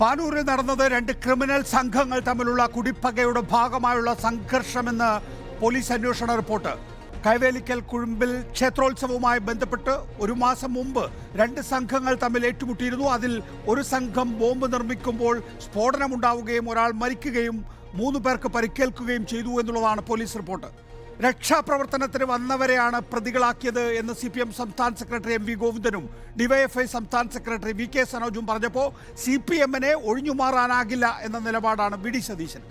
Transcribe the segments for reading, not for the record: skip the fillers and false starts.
പാനൂരിൽ നടന്നത് രണ്ട് ക്രിമിനൽ സംഘങ്ങൾ തമ്മിലുള്ള കുടിപ്പകയുടെ ഭാഗമായുള്ള സംഘർഷമെന്ന് പോലീസ് അന്വേഷണ റിപ്പോർട്ട്. കൈവേലിക്കൽ കുഴുമ്പിൽ ക്ഷേത്രോത്സവവുമായി ബന്ധപ്പെട്ട് ഒരു മാസം മുമ്പ് രണ്ട് സംഘങ്ങൾ തമ്മിൽ ഏറ്റുമുട്ടിയിരുന്നു. അതിൽ ഒരു സംഘം ബോംബ് നിർമ്മിക്കുമ്പോൾ സ്ഫോടനമുണ്ടാവുകയും ഒരാൾ മരിക്കുകയും 3 പേർക്ക് പരിക്കേൽക്കുകയും ചെയ്തു എന്നുള്ളതാണ് പോലീസ് റിപ്പോർട്ട്. രക്ഷാപ്രവർത്തനത്തിന് വന്നവരെയാണ് പ്രതികളാക്കിയത് എന്ന് CPM സംസ്ഥാന സെക്രട്ടറി MV ഗോവിന്ദനും DYFI സംസ്ഥാന സെക്രട്ടറി VK സനോജും പറഞ്ഞപ്പോൾ CPM-നെ ഒഴിഞ്ഞുമാറാനാകില്ല എന്ന നിലപാടാണ് VD സതീശൻ.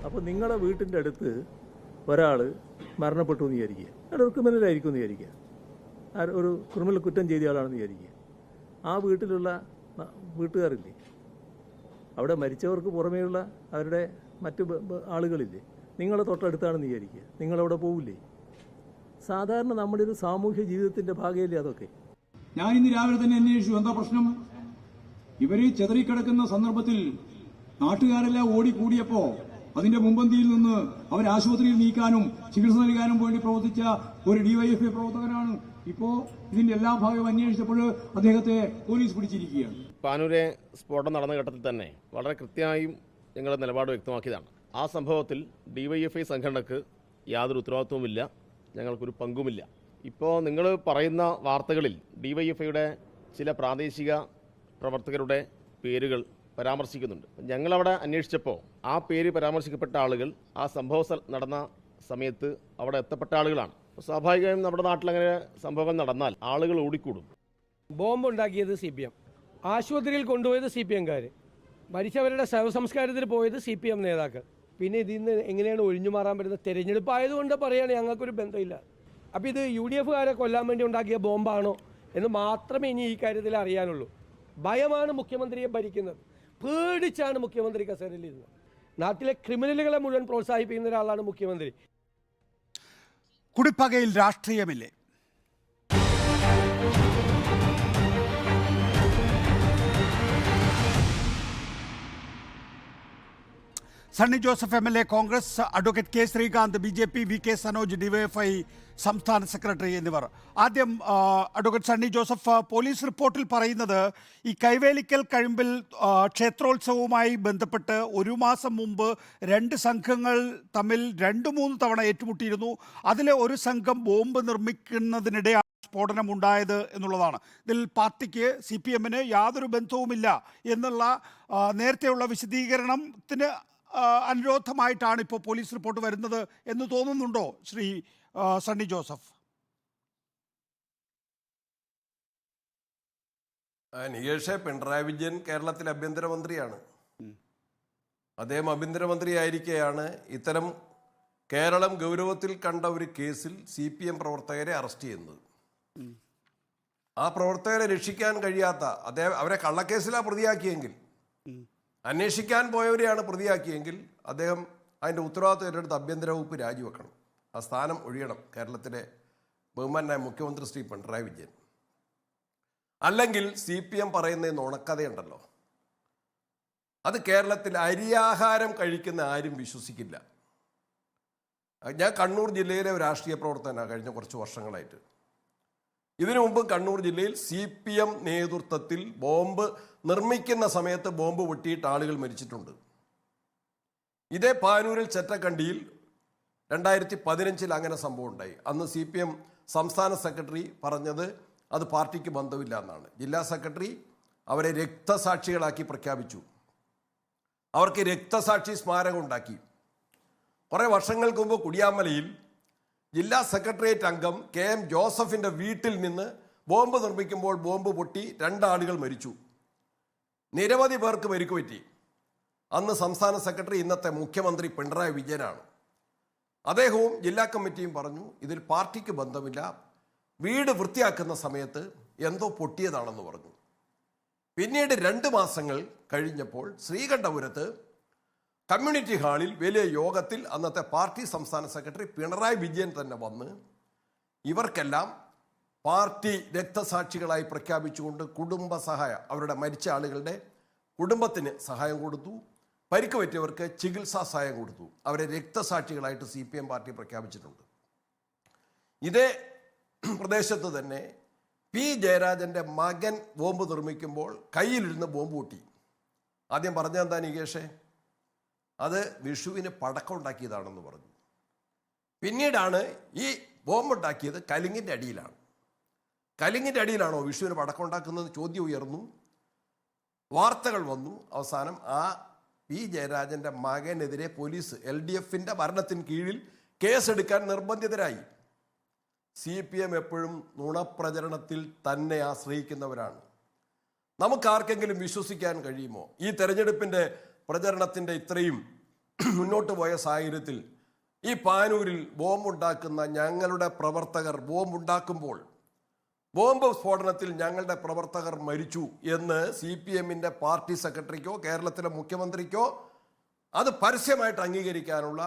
അപ്പോൾ നിങ്ങളുടെ വീട്ടിൻ്റെ അടുത്ത് ഒരാൾ മരണപ്പെട്ടു എന്ന് വിചാരിക്കുക, അയാൾ ഒരു ക്രിമിനലായിരിക്കും എന്ന് വിചാരിക്കുക, ഒരു ക്രിമിനൽ കുറ്റം ചെയ്ത ആളാണെന്ന് വിചാരിക്കുക. ആ വീട്ടിലുള്ള വീട്ടുകാരില്ലേ, അവിടെ മരിച്ചവർക്ക് പുറമേയുള്ള അവരുടെ മറ്റു ആളുകളില്ലേ, നിങ്ങളെ തൊട്ടടുത്താണെന്ന് വിചാരിക്കുക, നിങ്ങളവിടെ പോവില്ലേ? സാധാരണ നമ്മുടെ ഒരു സാമൂഹ്യ ജീവിതത്തിന്റെ ഭാഗമല്ലേ അതൊക്കെ. ഞാൻ ഇന്ന് രാവിലെ തന്നെ അന്വേഷിച്ചു എന്താ പ്രശ്നം. ഇവര് ചെതറിക്കിടക്കുന്ന സന്ദർഭത്തിൽ നാട്ടുകാരെല്ലാം ഓടിക്കൂടിയപ്പോ അതിന്റെ മുൻപന്തിയിൽ നിന്ന് അവർ ആശുപത്രിയിൽ നീക്കാനും ചികിത്സ നൽകാനും വേണ്ടി പ്രവർത്തിച്ച ഒരു DYFI പ്രവർത്തകനാണ് ഇപ്പോ ഇതിന്റെ എല്ലാ ഭാഗവും അന്വേഷിച്ചപ്പോൾ അദ്ദേഹത്തെ പോലീസ് പിടിച്ചിരിക്കുകയാണ്. പാനൂരെ സ്ഫോടനം നടന്ന ഘട്ടത്തിൽ തന്നെ വളരെ കൃത്യമായും ഞങ്ങളുടെ നിലപാട് വ്യക്തമാക്കിയതാണ്. ആ സംഭവത്തിൽ DYFI സംഘടനക്ക് യാതൊരു ഉത്തരവാദിത്വവുമില്ല, ഞങ്ങൾക്കൊരു പങ്കുമില്ല. ഇപ്പോൾ നിങ്ങൾ പറയുന്ന വാർത്തകളിൽ DYFIയുടെ ചില പ്രാദേശിക പ്രവർത്തകരുടെ പേരുകൾ പരാമർശിക്കുന്നുണ്ട്. ഞങ്ങളവിടെ അന്വേഷിച്ചപ്പോൾ ആ പേര് പരാമർശിക്കപ്പെട്ട ആളുകൾ ആ സംഭവം നടന്ന സമയത്ത് അവിടെ എത്തപ്പെട്ട ആളുകളാണ്. സ്വാഭാവികമായും നമ്മുടെ നാട്ടിൽ അങ്ങനെ സംഭവം നടന്നാൽ ആളുകൾ ഓടിക്കൂടും. ബോംബ് ഉണ്ടാക്കിയത് CPM, ആശുപത്രിയിൽ കൊണ്ടുപോയത് CPM-കാർ, മരിച്ചവരുടെ ശവസംസ്കാരത്തിന് പോയത് CPM നേതാക്കൾ. പിന്നെ ഇതിൽ നിന്ന് എങ്ങനെയാണ് ഒഴിഞ്ഞു മാറാൻ പറ്റുന്നത്? തെരഞ്ഞെടുപ്പ് ആയതുകൊണ്ട് പറയുകയാണ് ഞങ്ങൾക്കൊരു ബന്ധമില്ല. അപ്പോൾ ഇത് UDF-കാരെ കൊല്ലാൻ വേണ്ടി ഉണ്ടാക്കിയ ബോംബാണോ എന്ന് മാത്രമേ ഇനി ഈ കാര്യത്തിൽ അറിയാനുള്ളൂ. ഭയമാണ് മുഖ്യമന്ത്രിയെ ഭരിക്കുന്നത്, പേടിച്ചാണ് മുഖ്യമന്ത്രി കസേരയിലിരുന്നത്. നാട്ടിലെ ക്രിമിനലുകളെ മുഴുവൻ പ്രോത്സാഹിപ്പിക്കുന്ന ഒരാളാണ് മുഖ്യമന്ത്രി. കുടിപ്പകയിൽ രാഷ്ട്രീയമില്ലേ? Sunny Joseph MLA, Congress, advocate K Sreekanth BJP, VK Sanoj DYFI സംസ്ഥാന സെക്രട്ടറി എന്നിവർ. ആദ്യം അഡ്വക്കേറ്റ് സണ്ണി ജോസഫ്, പോലീസ് റിപ്പോർട്ടിൽ പറയുന്നത് ഈ കൈവേലിക്കൽ കഴിമ്പിൽ ക്ഷേത്രോത്സവവുമായി ബന്ധപ്പെട്ട് ഒരു മാസം മുമ്പ് രണ്ട് സംഘങ്ങൾ തമ്മിൽ 2-3 തവണ ഏറ്റുമുട്ടിയിരുന്നു. അതിലെ ഒരു സംഘം ബോംബ് നിർമ്മിക്കുന്നതിനിടെ സ്ഫോടനമുണ്ടായത് എന്നുള്ളതാണ്. ഇതിൽ പാർട്ടിക്ക് CPM-ന് യാതൊരു ബന്ധവുമില്ല എന്നുള്ള നേരത്തെയുള്ള വിശദീകരണത്തിന് അനുരോധമായിട്ടാണ് ഇപ്പോൾ പോലീസ് റിപ്പോർട്ട് വരുന്നത് എന്ന് തോന്നുന്നുണ്ടോ ശ്രീ സണ്ണി ജോസഫ്? നികേഷ്, പിണറായി വിജയൻ കേരളത്തിലെ ആഭ്യന്തരമന്ത്രിയാണ്. അദ്ദേഹം ആഭ്യന്തരമന്ത്രിയായിരിക്കെയാണ് ഇത്തരം കേരളം ഗൗരവത്തിൽ കണ്ട ഒരു കേസിൽ CPM പ്രവർത്തകരെ അറസ്റ്റ് ചെയ്യുന്നത്. ആ പ്രവർത്തകരെ രക്ഷിക്കാൻ കഴിയാത്ത അവരെ കള്ളക്കേസിലാണ് പ്രതിയാക്കിയെങ്കിൽ, അന്വേഷിക്കാൻ പോയവരെയാണ് പ്രതിയാക്കിയെങ്കിൽ അദ്ദേഹം അതിൻ്റെ ഉത്തരവാദിത്വം ഏറ്റെടുത്ത് ആഭ്യന്തര വകുപ്പ് രാജിവെക്കണം, ആ സ്ഥാനം ഒഴിയണം കേരളത്തിലെ ബഹുമാനായ മുഖ്യമന്ത്രി ശ്രീ പിണറായി വിജയൻ. അല്ലെങ്കിൽ CPM പറയുന്ന നുണക്കഥയുണ്ടല്ലോ, അത് കേരളത്തിൽ അരിയാഹാരം കഴിക്കുന്ന ആരും വിശ്വസിക്കില്ല. ഞാൻ കണ്ണൂർ ജില്ലയിലെ ഒരു രാഷ്ട്രീയ പ്രവർത്തകനാണ് കഴിഞ്ഞ കുറച്ച് വർഷങ്ങളായിട്ട്. ഇതിനു മുമ്പ് കണ്ണൂർ ജില്ലയിൽ CPM നേതൃത്വത്തിൽ ബോംബ് നിർമ്മിക്കുന്ന സമയത്ത് ബോംബ് പൊട്ടിയിട്ട് ആളുകൾ മരിച്ചിട്ടുണ്ട്. ഇതേ പാനൂരിൽ ചെറ്റക്കണ്ടിയിൽ 2015 അങ്ങനെ സംഭവം ഉണ്ടായി. അന്ന് CPM സംസ്ഥാന സെക്രട്ടറി പറഞ്ഞത് അത് പാർട്ടിക്ക് ബന്ധമില്ല എന്നാണ്. ജില്ലാ സെക്രട്ടറി അവരെ രക്തസാക്ഷികളാക്കി പ്രഖ്യാപിച്ചു. അവർക്ക് രക്തസാക്ഷി സ്മാരകം ഉണ്ടാക്കി. കുറേ വർഷങ്ങൾക്ക് മുമ്പ് കുടിയാമലയിൽ ജില്ലാ സെക്രട്ടേറിയറ്റ് അംഗം KM ജോസഫിൻ്റെ വീട്ടിൽ നിന്ന് ബോംബ് നിർമ്മിക്കുമ്പോൾ ബോംബ് പൊട്ടി 2 ആളുകൾ മരിച്ചു, നിരവധി പേർക്ക് പരിക്ക് പറ്റി. അന്ന് സംസ്ഥാന സെക്രട്ടറി ഇന്നത്തെ മുഖ്യമന്ത്രി പിണറായി വിജയനാണ്. അദ്ദേഹവും ജില്ലാ കമ്മിറ്റിയും പറഞ്ഞു ഇതിൽ പാർട്ടിക്ക് ബന്ധമില്ല, വീട് വൃത്തിയാക്കുന്ന സമയത്ത് എന്തോ പൊട്ടിയതാണെന്ന് പറഞ്ഞു. പിന്നീട് 2 മാസങ്ങൾ കഴിഞ്ഞപ്പോൾ ശ്രീകണ്ഠപുരത്ത് കമ്മ്യൂണിറ്റി ഹാളിൽ വലിയ യോഗത്തിൽ അന്നത്തെ പാർട്ടി സംസ്ഥാന സെക്രട്ടറി പിണറായി വിജയൻ തന്നെ വന്ന് ഇവർക്കെല്ലാം പാർട്ടി രക്തസാക്ഷികളായി പ്രഖ്യാപിച്ചുകൊണ്ട് കുടുംബ സഹായം, അവരുടെ മരിച്ച ആളുകളുടെ കുടുംബത്തിന് സഹായം കൊടുത്തു, പരിക്ക് പറ്റിയവർക്ക് ചികിത്സാ സഹായം കൊടുത്തു. അവരെ രക്തസാക്ഷികളായിട്ട് CPM പാർട്ടി പ്രഖ്യാപിച്ചിട്ടുണ്ട്. ഇതേ പ്രദേശത്ത് തന്നെ പി ജയരാജൻ്റെ മകൻ ബോംബ് നിർമ്മിക്കുമ്പോൾ കയ്യിലിരുന്ന് ബോംബ് പൊട്ടി. ആദ്യം പറഞ്ഞെന്താ നികേഷേ? അത് വിഷുവിന് പടക്കം ഉണ്ടാക്കിയതാണെന്ന് പറഞ്ഞു. പിന്നീടാണ് ഈ ബോംബ് ഉണ്ടാക്കിയത് കലിങ്ങിൻ്റെ അടിയിലാണ്. കലിങ്ങിൻ്റെ അടിയിലാണോ വിഷുവിന് പടക്കം ഉണ്ടാക്കുന്നത് ചോദ്യം ഉയർന്നു, വാർത്തകൾ വന്നു. അവസാനം ആ പി ജയരാജൻ്റെ മകനെതിരെ പോലീസ് LDFന്റെ ഭരണത്തിന് കീഴിൽ കേസെടുക്കാൻ നിർബന്ധിതരായി. CPM എപ്പോഴും നുണപ്രചരണത്തിൽ തന്നെ ആശ്രയിക്കുന്നവരാണ്. നമുക്കാർക്കെങ്കിലും വിശ്വസിക്കാൻ കഴിയുമോ? ഈ തെരഞ്ഞെടുപ്പിൻ്റെ പ്രചരണത്തിൻ്റെ ഇത്രയും മുന്നോട്ട് പോയ സാഹചര്യത്തിൽ ഈ പാനൂരിൽ ബോംബുണ്ടാക്കുന്ന ഞങ്ങളുടെ പ്രവർത്തകർ ബോംബുണ്ടാക്കുമ്പോൾ ബോംബ് സ്ഫോടനത്തിൽ ഞങ്ങളുടെ പ്രവർത്തകർ മരിച്ചു എന്ന് CPMന്റെ പാർട്ടി സെക്രട്ടറിക്കോ കേരളത്തിലെ മുഖ്യമന്ത്രിക്കോ അത് പരസ്യമായിട്ട് അംഗീകരിക്കാനുള്ള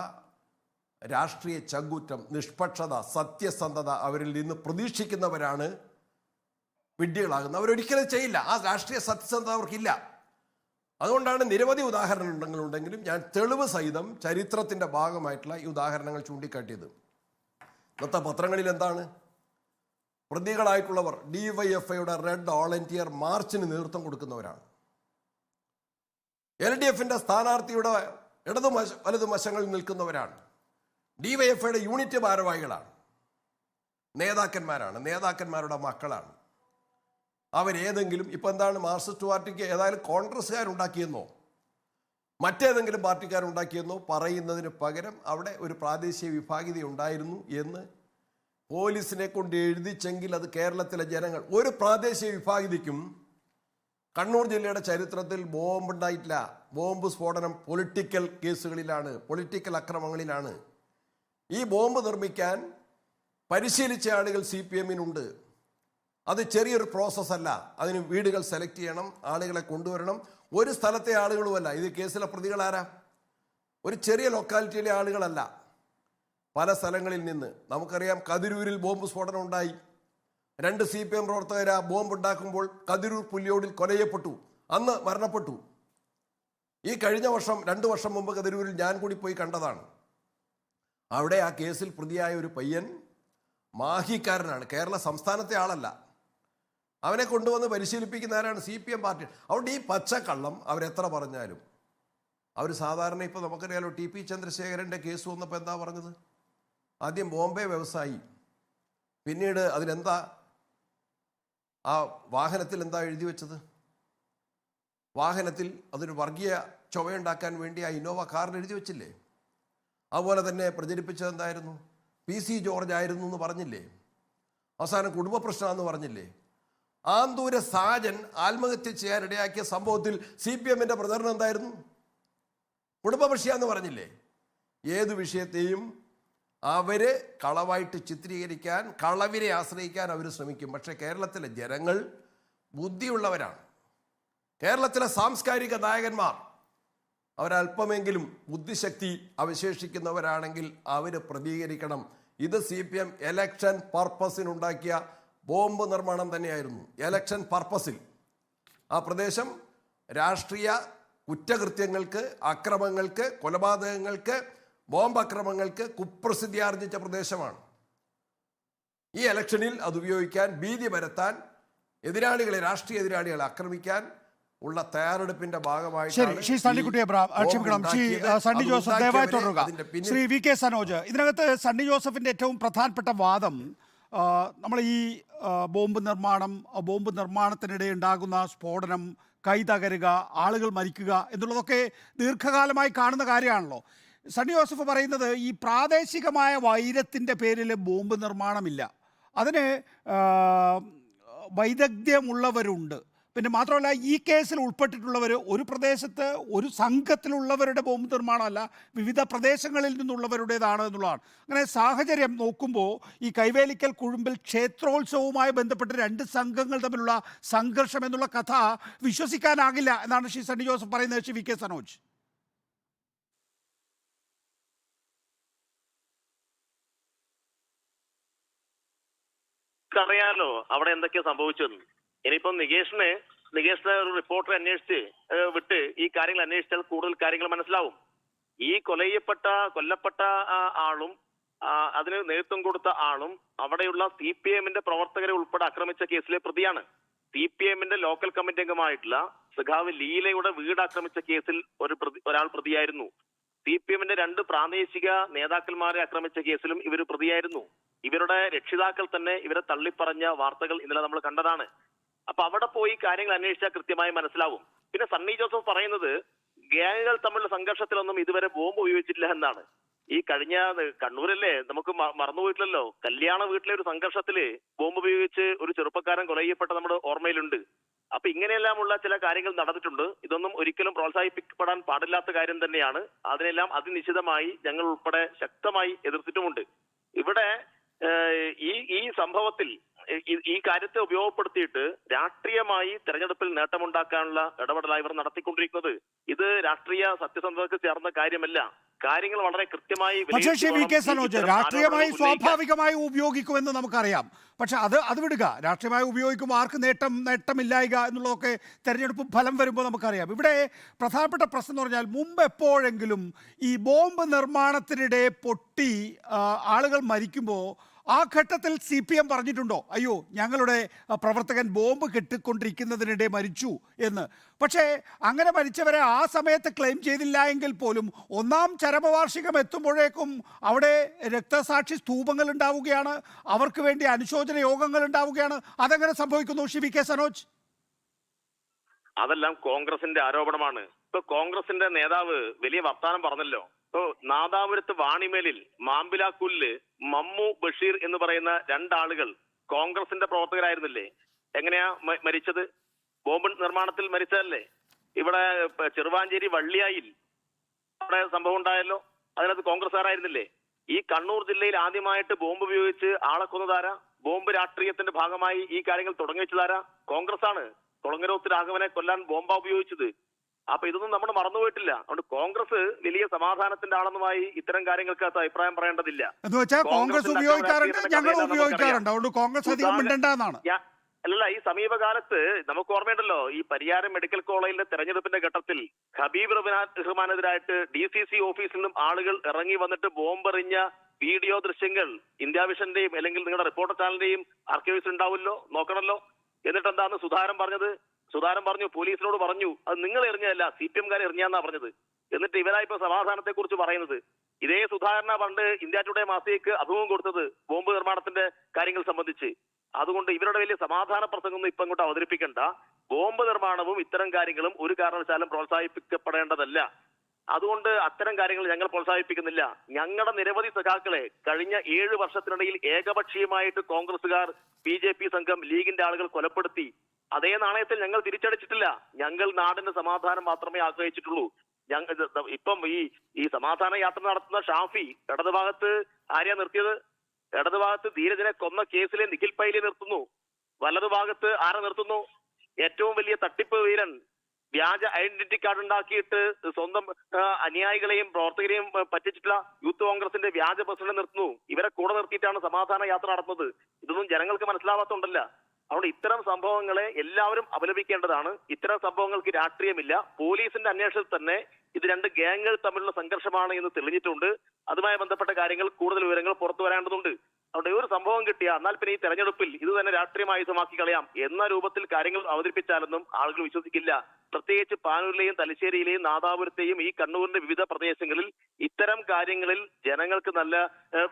രാഷ്ട്രീയ ചങ്കൂറ്റം, നിഷ്പക്ഷത, സത്യസന്ധത അവരിൽ നിന്ന് പ്രതീക്ഷിക്കുന്നവരാണ് വിഡ്ഢികളാകുന്നത്. അവരൊരിക്കലും ചെയ്യില്ല. ആ രാഷ്ട്രീയ സത്യസന്ധത അവർക്കില്ല. അതുകൊണ്ടാണ് നിരവധി ഉദാഹരണങ്ങളുണ്ടെങ്കിലും ഞാൻ തെളിവ് സഹിതം ചരിത്രത്തിൻ്റെ ഭാഗമായിട്ടുള്ള ഈ ഉദാഹരണങ്ങൾ ചൂണ്ടിക്കാട്ടിയത്. ഇന്നത്തെ പത്രങ്ങളിൽ എന്താണ്? പ്രതികളായിട്ടുള്ളവർ DYFIയുടെ റെഡ് വോളണ്ടിയർ മാർച്ചിന് നേതൃത്വം കൊടുക്കുന്നവരാണ്. LDFന്റെ സ്ഥാനാർത്ഥിയുടെ വലതു വശങ്ങളിൽ നിൽക്കുന്നവരാണ്. DYFIയുടെ യൂണിറ്റ് ഭാരവാഹികളാണ്, നേതാക്കന്മാരാണ്, നേതാക്കന്മാരുടെ മക്കളാണ്. അവരേതെങ്കിലും ഇപ്പം എന്താണ് മാർക്സിസ്റ്റ് പാർട്ടിക്ക് ഏതായാലും കോൺഗ്രസ്സുകാരുണ്ടാക്കിയെന്നോ മറ്റേതെങ്കിലും പാർട്ടിക്കാരുണ്ടാക്കിയെന്നോ പറയുന്നതിന് പകരം അവിടെ ഒരു പ്രാദേശിക വിഭാഗീയത ഉണ്ടായിരുന്നു എന്ന് പോലീസിനെ കൊണ്ട് എഴുതിച്ചെങ്കിൽ അത് കേരളത്തിലെ ജനങ്ങൾ, ഒരു പ്രാദേശിക വിഭാഗീയതയ്ക്കും കണ്ണൂർ ജില്ലയുടെ ചരിത്രത്തിൽ ബോംബ് ഉണ്ടായിട്ടില്ല. ബോംബ് സ്ഫോടനം പൊളിറ്റിക്കൽ കേസുകളിലാണ്, പൊളിറ്റിക്കൽ അക്രമങ്ങളിലാണ്. ഈ ബോംബ് നിർമ്മിക്കാൻ പരിശീലിച്ച ആളുകൾ CPMനുണ്ട്. അത് ചെറിയൊരു പ്രോസസ്സല്ല. അതിന് വീടുകൾ സെലക്ട് ചെയ്യണം, ആളുകളെ കൊണ്ടുവരണം. ഒരു സ്ഥലത്തെ ആളുകളുമല്ല. ഇത് കേസിലെ പ്രതികളാരാ? ഒരു ചെറിയ ലൊക്കാലിറ്റിയിലെ ആളുകളല്ല, പല സ്ഥലങ്ങളിൽ നിന്ന്. നമുക്കറിയാം കതിരൂരിൽ ബോംബ് സ്ഫോടനം ഉണ്ടായി. 2 CPM പ്രവർത്തകർ ആ ബോംബ് ഉണ്ടാക്കുമ്പോൾ കതിരൂർ പുല്യോടിൽ കൊലയപ്പെട്ടു, അന്ന് മരണപ്പെട്ടു. ഈ കഴിഞ്ഞ വർഷം 2 വർഷം മുമ്പ് കതിരൂരിൽ ഞാൻ കൂടി പോയി കണ്ടതാണ്. അവിടെ ആ കേസിൽ പ്രതിയായ ഒരു പയ്യൻ മാഹിക്കാരനാണ്, കേരള സംസ്ഥാനത്തെ ആളല്ല. അവനെ കൊണ്ടുവന്ന് പരിശീലിപ്പിക്കുന്ന ആരാണ്? CPM party. അതുകൊണ്ട് ഈ പച്ചക്കള്ളം അവരെത്ര പറഞ്ഞാലും അവർ സാധാരണ ഇപ്പോൾ നമുക്കറിയാലോ, TP ചന്ദ്രശേഖരൻ്റെ കേസ് വന്നപ്പോൾ എന്താ പറഞ്ഞത്? ആദ്യം ബോംബെ വ്യവസായി, പിന്നീട് അതിലെന്താ ആ വാഹനത്തിൽ എന്താ എഴുതി വെച്ചത്? വാഹനത്തിൽ അതൊരു വർഗീയ ചൊവയുണ്ടാക്കാൻ വേണ്ടി ആ ഇന്നോവ കാറിന് എഴുതി വെച്ചില്ലേ? അതുപോലെ തന്നെ പ്രചരിപ്പിച്ചത് എന്തായിരുന്നു? PC ജോർജ് ആയിരുന്നു എന്ന് പറഞ്ഞില്ലേ? അവസാനം കുടുംബ പ്രശ്നമാണെന്ന് പറഞ്ഞില്ലേ? ആന്തൂര സാജൻ ആത്മഹത്യ ചെയ്യാനിടയാക്കിയ സംഭവത്തിൽ CPMന്റെ പ്രചരണം എന്തായിരുന്നു? കുടുംബ പ്രശ്നമാണെന്ന് പറഞ്ഞില്ലേ? ഏത് വിഷയത്തെയും അവര് കളവായിട്ട് ചിത്രീകരിക്കാൻ, കളവിനെ ആശ്രയിക്കാൻ അവർ ശ്രമിക്കും. പക്ഷേ കേരളത്തിലെ ജനങ്ങൾ ബുദ്ധിയുള്ളവരാണ്. കേരളത്തിലെ സാംസ്കാരിക നായകന്മാർ അവരല്പമെങ്കിലും ബുദ്ധിശക്തി അവശേഷിക്കുന്നവരാണെങ്കിൽ അവർ പ്രതികരിക്കണം. ഇത് CPM എലക്ഷൻ പർപ്പസിനുണ്ടാക്കിയ ബോംബ് നിർമ്മാണം തന്നെയായിരുന്നു. എലക്ഷൻ പർപ്പസിൽ ആ പ്രദേശം രാഷ്ട്രീയ കുറ്റകൃത്യങ്ങൾക്ക്, അക്രമങ്ങൾക്ക്, കൊലപാതകങ്ങൾക്ക്, ബോംബ് അക്രമങ്ങൾക്ക് കുപ്രസിദ്ധി ആർജിച്ച പ്രദേശമാണ്. ഈ ഇലക്ഷനിൽ അത് ഉപയോഗിക്കാൻ, ഭീതി പരത്താൻ, എതിരാളികളെ, രാഷ്ട്രീയ എതിരാളികളെ ആക്രമിക്കാൻ ഉള്ള തയ്യാറെടുപ്പിന്റെ ഭാഗമായിട്ടാണ്. സണ്ണി ജോസഫ് ദയവായി തുടരുക. ശ്രീ VK സനോജ്, ഇതിനകത്ത് സണ്ണി ജോസഫിന്റെ ഏറ്റവും പ്രധാനപ്പെട്ട വാദം നമ്മൾ ഈ ബോംബ് നിർമ്മാണത്തിനിടെ ഉണ്ടാകുന്ന സ്ഫോടനം, കൈ തകരുക, ആളുകൾ മരിക്കുക എന്നുള്ളതൊക്കെ ദീർഘകാലമായി കാണുന്ന കാര്യമാണല്ലോ. സണ്ണി ജോസഫ് പറയുന്നത് ഈ പ്രാദേശികമായ വൈരത്തിൻ്റെ പേരിൽ ബോംബ് നിർമ്മാണമില്ല, അതിന് വൈദഗ്ധ്യമുള്ളവരുണ്ട്. പിന്നെ മാത്രമല്ല, ഈ കേസിൽ ഉൾപ്പെട്ടിട്ടുള്ളവർ ഒരു പ്രദേശത്ത് ഒരു സംഘത്തിലുള്ളവരുടെ ബോംബ് നിർമ്മാണമല്ല, വിവിധ പ്രദേശങ്ങളിൽ നിന്നുള്ളവരുടേതാണ് എന്നുള്ളതാണ്. അങ്ങനെ സാഹചര്യം നോക്കുമ്പോൾ ഈ കൈവേലിക്കൽ കുഴുമ്പിൽ ക്ഷേത്രോത്സവവുമായി ബന്ധപ്പെട്ട് 2 സംഘങ്ങൾ തമ്മിലുള്ള സംഘർഷം എന്നുള്ള കഥ വിശ്വസിക്കാനാകില്ല എന്നാണ് ശ്രീ സണ്ണി ജോസഫ് പറയുന്നത്. ശ്രീ VK സനോജ്, അറിയാലോ അവിടെ എന്തൊക്കെയാ സംഭവിച്ചതെന്ന്. ഇനിയിപ്പം നികേഷിനെ ഒരു റിപ്പോർട്ടറെ അന്വേഷിച്ച് വിട്ട് ഈ കാര്യങ്ങൾ അന്വേഷിച്ചാൽ കൂടുതൽ കാര്യങ്ങൾ മനസ്സിലാവും. ഈ കൊല്ലപ്പെട്ട ആളും അതിന് നേതൃത്വം കൊടുത്ത ആളും അവിടെയുള്ള CPM-ന്റെ പ്രവർത്തകരെ ഉൾപ്പെടെ ആക്രമിച്ച കേസിലെ പ്രതിയാണ്. CPM-ന്റെ ലോക്കൽ കമ്മിറ്റി അംഗമായിട്ടുള്ള സഖാവ് ലീലയുടെ വീട് ആക്രമിച്ച കേസിൽ ഒരാൾ പ്രതിയായിരുന്നു. CPM-ന്റെ 2 പ്രാദേശിക നേതാക്കന്മാരെ ആക്രമിച്ച കേസിലും ഇവർ പ്രതിയായിരുന്നു. ഇവരുടെ രക്ഷിതാക്കൾ തന്നെ ഇവരെ തള്ളിപ്പറഞ്ഞ വാർത്തകൾ ഇന്നലെ നമ്മൾ കണ്ടതാണ്. അപ്പൊ അവിടെ പോയി കാര്യങ്ങൾ അന്വേഷിച്ചാൽ കൃത്യമായി മനസ്സിലാവും. പിന്നെ സണ്ണി ജോസഫ് പറയുന്നത് ഗ്യാങ്ങുകൾ തമ്മിലുള്ള സംഘർഷത്തിലൊന്നും ഇതുവരെ ബോംബ് ഉപയോഗിച്ചിട്ടില്ല എന്നാണ്. ഈ കഴിഞ്ഞ കണ്ണൂരല്ലേ, നമുക്ക് മറന്നുപോയിട്ടില്ലല്ലോ, കല്യാണ വീട്ടിലെ ഒരു സംഘർഷത്തില് ബോംബ് ഉപയോഗിച്ച് ഒരു ചെറുപ്പക്കാരൻ കൊല ചെയ്യപ്പെട്ട നമ്മുടെ ഓർമ്മയിലുണ്ട്. അപ്പൊ ഇങ്ങനെയെല്ലാമുള്ള ചില കാര്യങ്ങൾ നടന്നിട്ടുണ്ട്. ഇതൊന്നും ഒരിക്കലും പ്രോത്സാഹിപ്പിക്കപ്പെടാൻ പാടില്ലാത്ത കാര്യം തന്നെയാണ്. അതിനെല്ലാം അതിനിശ്ചിതമായി ഞങ്ങൾ ഉൾപ്പെടെ ശക്തമായി എതിർത്തിട്ടുമുണ്ട്. ഇവിടെ ഈ സംഭവത്തിൽ ഈ കാര്യത്തെ ഉപയോഗപ്പെടുത്തിയിട്ട് രാഷ്ട്രീയമായി തെരഞ്ഞെടുപ്പിൽ നേട്ടമുണ്ടാക്കാനുള്ള ഇടപെടലാണ് ഇവർ നടത്തിക്കൊണ്ടിരിക്കുന്നത്. ഇത് രാഷ്ട്രീയ സത്യസന്ധതയ്ക്ക് ചേർന്ന കാര്യമല്ല. കാര്യങ്ങൾ വളരെ കൃത്യമായി പക്ഷേ ശ്രീ VK സനോജ്, രാഷ്ട്രീയമായി സ്വാഭാവികമായി ഉപയോഗിക്കുമെന്ന് നമുക്കറിയാം. പക്ഷെ അത് വിടുക, രാഷ്ട്രീയമായി ഉപയോഗിക്കുമ്പോൾ ആർക്ക് നേട്ടമില്ലായ്ക എന്നുള്ളതൊക്കെ തെരഞ്ഞെടുപ്പ് ഫലം വരുമ്പോൾ നമുക്കറിയാം. ഇവിടെ പ്രധാനപ്പെട്ട പ്രശ്നം എന്ന് പറഞ്ഞാൽ മുമ്പ് എപ്പോഴെങ്കിലും ഈ ബോംബ് നിർമ്മാണത്തിനിടെ പൊട്ടി ആളുകൾ മരിക്കുമ്പോൾ ആ ഘട്ടത്തിൽ CPM പറഞ്ഞിട്ടുണ്ടോ അയ്യോ ഞങ്ങളുടെ പ്രവർത്തകൻ ബോംബ് കെട്ടിക്കൊണ്ടിരിക്കുന്നതിനിടെ മരിച്ചു എന്ന്? പക്ഷേ അങ്ങനെ മരിച്ചവരെ ആ സമയത്ത് ക്ലെയിം ചെയ്തില്ല എങ്കിൽ പോലും 1-ാം ചരമവാർഷികം എത്തുമ്പോഴേക്കും അവിടെ രക്തസാക്ഷി സ്തൂപങ്ങൾ ഉണ്ടാവുകയാണ്, അവർക്ക് വേണ്ടി അനുശോചന യോഗങ്ങൾ ഉണ്ടാവുകയാണ്. അതെങ്ങനെ സംഭവിക്കുന്നു ശ്രീ VK സനോജ്? അതെല്ലാം കോൺഗ്രസിന്റെ ആരോപണമാണ്. ഇപ്പൊ കോൺഗ്രസിന്റെ നേതാവ് വലിയ വർത്താനം പറഞ്ഞല്ലോ. ഇപ്പൊ നാദാപുരത്ത് വാണിമേലിൽ മാമ്പിലാക്കുല്ല് മമ്മു ബഷീർ എന്ന് പറയുന്ന 2 ആളുകൾ കോൺഗ്രസിന്റെ പ്രവർത്തകരായിരുന്നില്ലേ? എങ്ങനെയാ മരിച്ചത്? ബോംബ് നിർമ്മാണത്തിൽ മരിച്ചതല്ലേ? ഇവിടെ ചെറുവാഞ്ചേരി വള്ളിയായിൽ അവിടെ സംഭവം ഉണ്ടായല്ലോ, അതിനകത്ത് കോൺഗ്രസ്സുകാരായിരുന്നില്ലേ? ഈ കണ്ണൂർ ജില്ലയിൽ ആദ്യമായിട്ട് ബോംബ് ഉപയോഗിച്ച് ആളെ കൊന്നതാരാ? ബോംബ് രാഷ്ട്രീയത്തിന്റെ ഭാഗമായി ഈ കാര്യങ്ങൾ തുടങ്ങി വെച്ചതാരാ? കോൺഗ്രസ് ആണ്. കൊളങ്ങരോത്ത് രാഘവനെ കൊല്ലാൻ ബോംബാ ഉപയോഗിച്ചത്. അപ്പൊ ഇതൊന്നും നമ്മൾ മറന്നുപോയിട്ടില്ല. അതുകൊണ്ട് കോൺഗ്രസ് വലിയ സമാധാനത്തിന്റെ ആളെന്നുമായി ഇത്തരം കാര്യങ്ങൾക്കകത്ത് അഭിപ്രായം പറയേണ്ടതില്ല. എന്ന് വെച്ചാൽ കോൺഗ്രസ് ഉപയോഗിക്കാറുണ്ട്, ഞങ്ങൾ ഉപയോഗിക്കാറുണ്ട്, അതുകൊണ്ട് കോൺഗ്രസ് അധികം മിണ്ടണ്ടെന്നാണ്. അല്ല, ഈ സമീപകാലത്ത് നമുക്ക് ഓർമ്മയുണ്ടല്ലോ, ഈ പരിയാരം മെഡിക്കൽ കോളേജിന്റെ തെരഞ്ഞെടുപ്പിന്റെ ഘട്ടത്തിൽ ഹബീബ് റഹ്മാനെതിരായിട്ട് DCC ഓഫീസിൽ നിന്നും ആളുകൾ ഇറങ്ങി വന്നിട്ട് ബോംബെറിഞ്ഞ വീഡിയോ ദൃശ്യങ്ങൾ ഇന്ത്യ വിഷന്റെയും അല്ലെങ്കിൽ നിങ്ങളുടെ റിപ്പോർട്ടർ ചാനലിന്റെയും ആർക്കൈവ്സിൽ ഉണ്ടാവുമല്ലോ, നോക്കണല്ലോ. എന്നിട്ട് എന്താണ് സുധാകരൻ പറഞ്ഞത്? സുധാകരൻ പറഞ്ഞു, പോലീസിനോട് പറഞ്ഞു അത് നിങ്ങൾ എറിഞ്ഞതല്ല CPM-കാർ എറിഞ്ഞാന്നാ പറഞ്ഞത്. എന്നിട്ട് ഇവരായിപ്പോ സമാധാനത്തെ കുറിച്ച് പറയുന്നത്. ഇതേ സുധാകരന പണ്ട് ഇന്ത്യ ടുഡേ മാസികയ്ക്ക് അഭിമുഖം കൊടുത്തത് ബോംബ് നിർമ്മാണത്തിന്റെ കാര്യങ്ങൾ സംബന്ധിച്ച്. അതുകൊണ്ട് ഇവരുടെ വലിയ സമാധാന പ്രസംഗമൊന്നും ഇപ്പൊ അങ്ങോട്ട് അവതരിപ്പിക്കണ്ട. ബോംബ് നിർമ്മാണവും ഇത്തരം കാര്യങ്ങളും ഒരു കാരണവശാലും പ്രോത്സാഹിപ്പിക്കപ്പെടേണ്ടതല്ല. അതുകൊണ്ട് അത്തരം കാര്യങ്ങൾ ഞങ്ങൾ പ്രോത്സാഹിപ്പിക്കുന്നില്ല. ഞങ്ങളുടെ നിരവധി സഖാക്കളെ കഴിഞ്ഞ 7 വർഷത്തിനിടയിൽ ഏകപക്ഷീയമായിട്ട് കോൺഗ്രസുകാർ, BJP സംഘം, ലീഗിന്റെ ആളുകൾ കൊലപ്പെടുത്തി. അതേ നാണയത്തിൽ ഞങ്ങൾ തിരിച്ചടിച്ചിട്ടില്ല. ഞങ്ങൾ നാടിന്റെ സമാധാനം മാത്രമേ ആഗ്രഹിച്ചിട്ടുള്ളൂ. ഇപ്പം ഈ സമാധാന യാത്ര നടത്തുന്ന ഷാഫി ഇടതുഭാഗത്ത് ആരെയാ നിർത്തിയത്? ഇടതുഭാഗത്ത് ധീരജനെ കൊന്ന കേസിലെ നിഖിൽ പൈലി നിർത്തുന്നു. വലതുഭാഗത്ത് ആരെ നിർത്തുന്നു? ഏറ്റവും വലിയ തട്ടിപ്പ് വീരൻ, വ്യാജ ഐഡന്റിറ്റി കാർഡ് ഉണ്ടാക്കിയിട്ട് സ്വന്തം അനുയായികളെയും പ്രവർത്തകരെയും പറ്റിച്ചിട്ടുള്ള യൂത്ത് കോൺഗ്രസിന്റെ വ്യാജ പ്രസിഡന്റ് നിർത്തുന്നു. ഇവരെ കൂടെ നിർത്തിയിട്ടാണ് സമാധാന യാത്ര നടത്തുന്നത്. ഇതൊന്നും ജനങ്ങൾക്ക് മനസ്സിലാവാത്തോണ്ടല്ല. അതുകൊണ്ട് ഇത്തരം സംഭവങ്ങളെ എല്ലാവരും അപലപിക്കേണ്ടതാണ്. ഇത്തരം സംഭവങ്ങൾക്ക് രാഷ്ട്രീയമില്ല. പോലീസിന്റെ അന്വേഷണത്തിൽ തന്നെ ഇത് 2 ഗ്യാങ്ങുകൾ തമ്മിലുള്ള സംഘർഷമാണ് എന്ന് തെളിഞ്ഞിട്ടുണ്ട്. അതുമായി ബന്ധപ്പെട്ട കാര്യങ്ങൾ, കൂടുതൽ വിവരങ്ങൾ പുറത്തു വരേണ്ടതുണ്ട്. അവിടെ ഒരു സംഭവം കിട്ടിയ എന്നാൽ പിന്നെ ഈ തെരഞ്ഞെടുപ്പിൽ ഇത് തന്നെ രാഷ്ട്രീയമായുധമാക്കി കളയാം എന്ന രൂപത്തിൽ കാര്യങ്ങൾ അവതരിപ്പിച്ചാലൊന്നും ആളുകൾ വിശ്വസിക്കില്ല. പ്രത്യേകിച്ച് പാനൂരിലെയും തലശ്ശേരിയിലെയും നാദാപുരത്തെയും ഈ കണ്ണൂരിന്റെ വിവിധ പ്രദേശങ്ങളിൽ ഇത്തരം കാര്യങ്ങളിൽ ജനങ്ങൾക്ക് നല്ല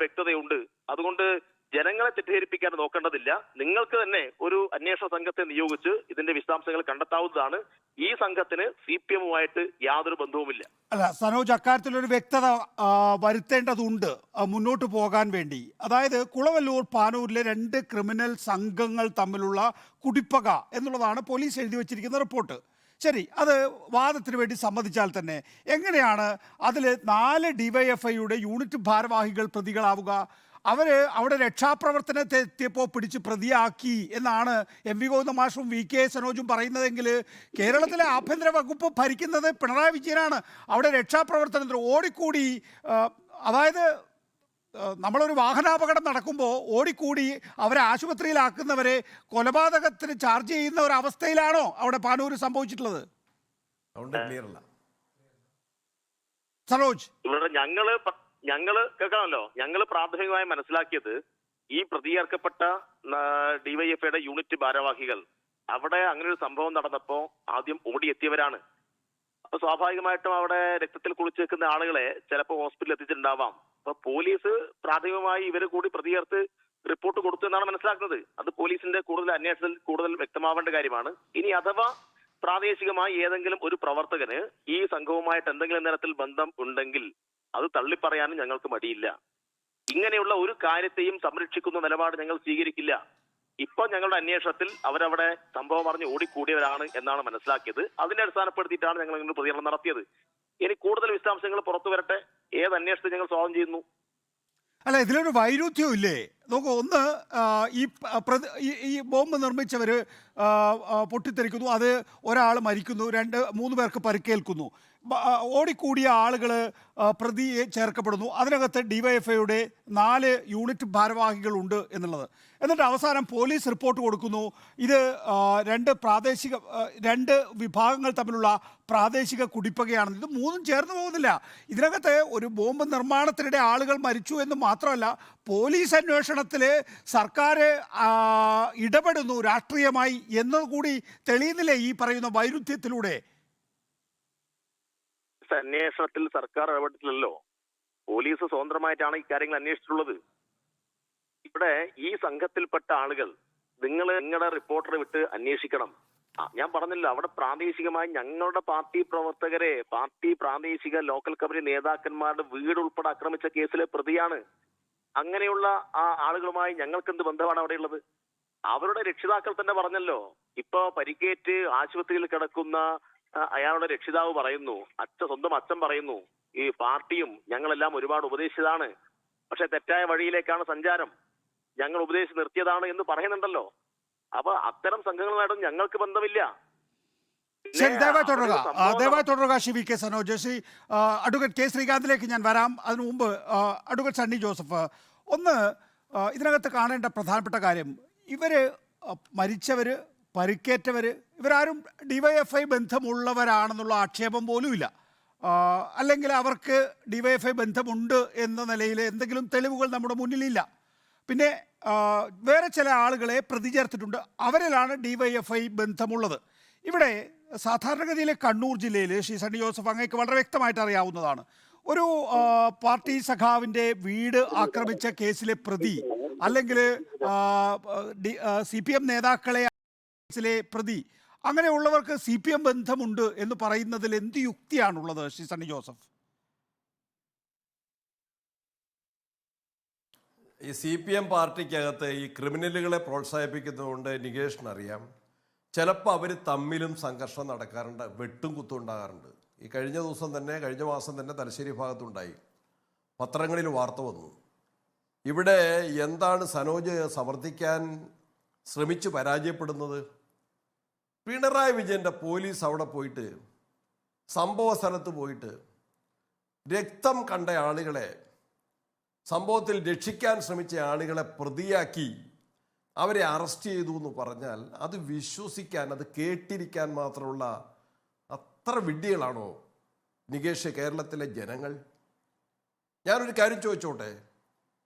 വ്യക്തതയുണ്ട്. അതുകൊണ്ട് ജനങ്ങളെ തെറ്റിദ്ധരിപ്പിക്കാൻ നോക്കേണ്ടതില്ല. നിങ്ങൾക്ക് തന്നെ ഒരു അന്വേഷണ സംഘത്തെ നിയോഗിച്ച് ഇതിന്റെ വിശദാംശങ്ങൾ കണ്ടെത്താവുന്നതാണ്. ഈ സംഘത്തിന് CPM-ഉമായിട്ട് യാതൊരു ബന്ധവുമില്ല. അല്ല സനോജ്, അക്കാര്യത്തിലൊരു വ്യക്തത വരുത്തേണ്ടതുണ്ട് മുന്നോട്ട് പോകാൻ വേണ്ടി. അതായത് കുളവല്ലൂർ പാനൂരിലെ 2 ക്രിമിനൽ സംഘങ്ങൾ തമ്മിലുള്ള കുടിപ്പക എന്നുള്ളതാണ് പോലീസ് എഴുതി വച്ചിരിക്കുന്ന റിപ്പോർട്ട്. ശരി, അത് വാദത്തിന് വേണ്ടി സമ്മതിച്ചാൽ തന്നെ എങ്ങനെയാണ് അതിൽ 4 DYFIയുടെ യൂണിറ്റ് ഭാരവാഹികൾ പ്രതികളാവുക? അവർ അവിടെ രക്ഷാപ്രവർത്തനത്തെ എത്തിയപ്പോൾ പിടിച്ച് പ്രതിയാക്കി എന്നാണ് MV ഗോവിന്ദ മാഷും VK സനോജും പറയുന്നതെങ്കിൽ കേരളത്തിലെ ആഭ്യന്തര വകുപ്പ് ഭരിക്കുന്നത് പിണറായി വിജയനാണ്. അവിടെ രക്ഷാപ്രവർത്തനത്തിൽ ഓടിക്കൂടി, അതായത് നമ്മളൊരു വാഹനാപകടം നടക്കുമ്പോൾ ഓടിക്കൂടി അവരെ ആശുപത്രിയിലാക്കുന്നവരെ കൊലപാതകത്തിന് ചാർജ് ചെയ്യുന്ന ഒരു അവസ്ഥയിലാണോ അവിടെ പാനൂർ സംഭവിച്ചിട്ടുള്ളത്? ക്ലിയർ അല്ല സനോജ്. ഇവിടെ ഞങ്ങൾ പ്രാഥമികമായി മനസ്സിലാക്കിയത് ഈ പ്രതിചേർക്കപ്പെട്ട ഡിവൈഎഫ്ഐയുടെ യൂണിറ്റ് ഭാരവാഹികൾ അവിടെ അങ്ങനെ ഒരു സംഭവം നടന്നപ്പോ ആദ്യം ഓടിയെത്തിയവരാണ്. അപ്പൊ സ്വാഭാവികമായിട്ടും അവിടെ രക്തത്തിൽ കുളിച്ചു വെക്കുന്ന ആളുകളെ ചിലപ്പോൾ ഹോസ്പിറ്റലിൽ എത്തിച്ചിട്ടുണ്ടാവാം. അപ്പൊ പോലീസ് പ്രാഥമികമായി ഇവരെ കൂടി പ്രതിചേർത്ത് റിപ്പോർട്ട് കൊടുത്തു എന്നാണ് മനസ്സിലാക്കുന്നത്. അത് പോലീസിന്റെ കൂടുതൽ അന്വേഷണത്തിൽ കൂടുതൽ വ്യക്തമാവേണ്ട കാര്യമാണ്. ഇനി അഥവാ പ്രാദേശികമായി ഏതെങ്കിലും ഒരു പ്രവർത്തകന് ഈ സംഘവുമായിട്ട് എന്തെങ്കിലും തരത്തിൽ ബന്ധം ഉണ്ടെങ്കിൽ അത് തള്ളിപ്പറയാനും ഞങ്ങൾക്ക് മടിയില്ല. ഇങ്ങനെയുള്ള ഒരു കാര്യത്തെയും സംരക്ഷിക്കുന്ന നിലപാട് ഞങ്ങൾ സ്വീകരിക്കില്ല. ഇപ്പൊ ഞങ്ങളുടെ അന്വേഷണത്തിൽ അവരവിടെ സംഭവം അറിഞ്ഞ് ഓടിക്കൂടിയവരാണ് എന്നാണ് മനസ്സിലാക്കിയത്. അതിനെ അടിസ്ഥാനപ്പെടുത്തിയിട്ടാണ് ഞങ്ങൾ ഇങ്ങനെ പ്രതികരണം നടത്തിയത്. ഇനി കൂടുതൽ വിശദാംശങ്ങൾ പുറത്തു വരട്ടെ. ഏത് അന്വേഷണത്തെ ഞങ്ങൾ സ്വാഗതം ചെയ്യുന്നു. അല്ല, ഇതിലൊരു വൈരുദ്ധ്യവും ഇല്ലേ? നോക്കൂ, ഒന്ന് ഈ ബോംബ് നിർമ്മിച്ചവർ പൊട്ടിത്തെറിക്കുന്നു, അത് ഒരാൾ മരിക്കുന്നു, 2-3 പേർക്ക് പരിക്കേൽക്കുന്നു. ഓടിക്കൂടിയ ആളുകൾ പ്രതിയെ ചേർക്കപ്പെടുന്നു. അതിനകത്ത് ഡിവൈഎഫ്ഐയുടെ 4 യൂണിറ്റ് ഭാരവാഹികളുണ്ട് എന്നുള്ളത്. എന്നിട്ട് അവസാനം പോലീസ് റിപ്പോർട്ട് കൊടുക്കുന്നു. ഇത് 2 വിഭാഗങ്ങൾ തമ്മിലുള്ള പ്രാദേശിക കുടിപ്പകയാണെന്ന്. ഇത് 3 ചേർന്ന് പോകുന്നില്ല. ഇതിനകത്ത് ഒരു ബോംബ് നിർമ്മാണത്തിനിടെ ആളുകൾ മരിച്ചു എന്ന് മാത്രമല്ല, പോലീസ് അന്വേഷണത്തിൽ സർക്കാർ ഇടപെടുന്നു രാഷ്ട്രീയമായി എന്നതുകൂടി തെളിയുന്നില്ലേ ഈ പറയുന്ന വൈരുദ്ധ്യത്തിലൂടെ? അന്വേഷണത്തിൽ സർക്കാർ ഇടപെട്ടില്ലല്ലോ. പോലീസ് സ്വതന്ത്രമായിട്ടാണ് ഇക്കാര്യങ്ങൾ അന്വേഷിച്ചിട്ടുള്ളത്. ഇവിടെ ഈ സംഘത്തിൽപ്പെട്ട ആളുകൾ നിങ്ങളുടെ റിപ്പോർട്ടറെ വിട്ട് അന്വേഷിക്കണം. ഞാൻ പറഞ്ഞല്ലോ, അവിടെ പ്രാദേശികമായി ഞങ്ങളുടെ പാർട്ടി പ്രവർത്തകരെ, പ്രാദേശിക ലോക്കൽ കമ്മിറ്റി നേതാക്കന്മാരുടെ വീട് ഉൾപ്പെടെ ആക്രമിച്ച കേസിലെ പ്രതിയാണ്. അങ്ങനെയുള്ള ആ ആളുകളുമായി ഞങ്ങൾക്ക് എന്ത് ബന്ധമാണ് അവിടെയുള്ളത്? അവരുടെ രക്ഷിതാക്കൾ തന്നെ പറഞ്ഞല്ലോ. ഇപ്പൊ പരിക്കേറ്റ് ആശുപത്രിയിൽ കിടക്കുന്ന അയാളുടെ രക്ഷിതാവ് പറയുന്നു, സ്വന്തം അച്ഛൻ പറയുന്നു, ഈ പാർട്ടിയും ഞങ്ങളെല്ലാം ഒരുപാട് ഉപദേശിച്ചതാണ്, പക്ഷെ തെറ്റായ വഴിയിലേക്കാണ് സഞ്ചാരം, ഞങ്ങൾ ഉപദേശിച്ച് നിർത്തിയതാണ് എന്ന് പറയുന്നുണ്ടല്ലോ. അപ്പൊ അത്തരം സംഘങ്ങളുമായിട്ടും ഞങ്ങൾക്ക് ബന്ധമില്ല. ശരി, ദയവായി തുടരുക Shri K Sanoj. Advocate K ശ്രീകാന്തിലേക്ക് ഞാൻ വരാം. അതിനു മുമ്പ് അഡ്വക്കേറ്റ് സണ്ണി ജോസഫ്, ഒന്ന് ഇതിനകത്ത് കാണേണ്ട പ്രധാനപ്പെട്ട കാര്യം, ഇവര് മരിച്ചവര്, പരിക്കേറ്റവർ, ഇവരാരും ഡിവൈഎഫ്ഐ ബന്ധമുള്ളവരാണെന്നുള്ള ആക്ഷേപം പോലുമില്ല. അല്ലെങ്കിൽ അവർക്ക് ഡിവൈഎഫ്ഐ ബന്ധമുണ്ട് എന്ന നിലയിൽ എന്തെങ്കിലും തെളിവുകൾ നമ്മുടെ മുന്നിലില്ല. പിന്നെ വേറെ ചില ആളുകളെ പ്രതി ചേർത്തിട്ടുണ്ട്, അവരിലാണ് ഡിവൈഎഫ്ഐ ബന്ധമുള്ളത്. ഇവിടെ സാധാരണഗതിയിൽ കണ്ണൂർ ജില്ലയിൽ ശ്രീ സണ്ണി ജോസഫ് അങ്ങേക്ക് വളരെ വ്യക്തമായിട്ട് അറിയാവുന്നതാണ്, ഒരു പാർട്ടി സഖാവിൻ്റെ വീട് ആക്രമിച്ച കേസിലെ പ്രതി അല്ലെങ്കിൽ CPM നേതാക്കളെ പ്രതി, അങ്ങനെയുള്ളവർക്ക് CPM ബന്ധമുണ്ട് എന്ന് പറയുന്നതിൽ എന്ത് യുക്തിയാണുള്ളത് ശ്രീ സണ്ണി ജോസഫ്? ഈ CPM പാർട്ടിക്കകത്ത് ഈ ക്രിമിനലുകളെ പ്രോത്സാഹിപ്പിക്കുന്നതുകൊണ്ട് നികേഷിനറിയാം, ചിലപ്പോൾ അവർ തമ്മിലും സംഘർഷം നടക്കാറുണ്ട്, വെട്ടും കുത്തും ഉണ്ടാകാറുണ്ട്. ഈ കഴിഞ്ഞ മാസം തന്നെ തലശ്ശേരി ഭാഗത്തുണ്ടായി, പത്രങ്ങളിൽ വാർത്ത വന്നു. ഇവിടെ എന്താണ് സനോജ് സമർത്ഥിക്കാൻ ശ്രമിച്ചു പരാജയപ്പെടുന്നത്? പിണറായി വിജയൻ്റെ പോലീസ് അവിടെ പോയിട്ട്, സംഭവ സ്ഥലത്ത് പോയിട്ട് രക്തം കണ്ട ആളുകളെ, സംഭവത്തിൽ രക്ഷിക്കാൻ ശ്രമിച്ച ആളുകളെ പ്രതിയാക്കി അവരെ അറസ്റ്റ് ചെയ്തു എന്ന് പറഞ്ഞാൽ അത് വിശ്വസിക്കാൻ, അത് കേട്ടിരിക്കാൻ മാത്രമുള്ള അത്ര വിഡ്ഢികളാണോ നികേഷ് കേരളത്തിലെ ജനങ്ങൾ? ഞാനൊരു കാര്യം ചോദിച്ചോട്ടെ.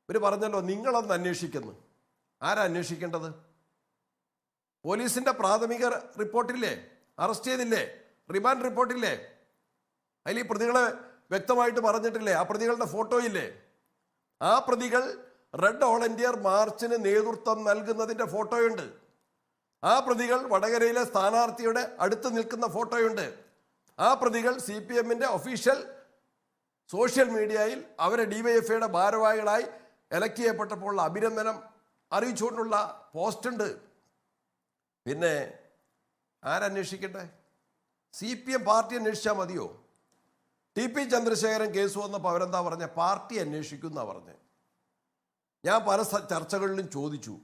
ഇവർ പറഞ്ഞല്ലോ നിങ്ങളൊന്ന് അന്വേഷിക്കുന്നു. ആരാ അന്വേഷിക്കേണ്ടത്? പോലീസിന്റെ പ്രാഥമിക റിപ്പോർട്ടില്ലേ? അറസ്റ്റ് ചെയ്തില്ലേ? റിമാൻഡ് റിപ്പോർട്ടില്ലേ? അതിൽ ഈ പ്രതികളെ വ്യക്തമായിട്ട് പറഞ്ഞിട്ടില്ലേ? ആ പ്രതികളുടെ ഫോട്ടോ ഇല്ലേ? ആ പ്രതികൾ റെഡ് വോളണ്ടിയർ മാർച്ചിന് നേതൃത്വം നൽകുന്നതിൻ്റെ ഫോട്ടോയുണ്ട്. ആ പ്രതികൾ വടകരയിലെ സ്ഥാനാർത്ഥിയുടെ അടുത്ത് നിൽക്കുന്ന ഫോട്ടോയുണ്ട്. ആ പ്രതികൾ CPMന്റെ ഒഫീഷ്യൽ സോഷ്യൽ മീഡിയയിൽ അവരെ ഡിവൈഎഫ്ഐയുടെ ഭാരവാഹികളായി എലക്ട് ചെയ്യപ്പെട്ടപ്പോൾ അഭിനന്ദനം അറിയിച്ചുകൊണ്ടുള്ള പോസ്റ്റുണ്ട്. പിന്നെ ആരന്വേഷിക്കട്ടെ? CPM പാർട്ടി അന്വേഷിച്ചാൽ മതിയോ? TP ചന്ദ്രശേഖരൻ കേസ് വന്നപ്പോൾ അവരെന്താ പറഞ്ഞ? പാർട്ടി അന്വേഷിക്കുമെന്നാണ് പറഞ്ഞത്. ഞാൻ പല ചർച്ചകളിലും ചോദിച്ചു,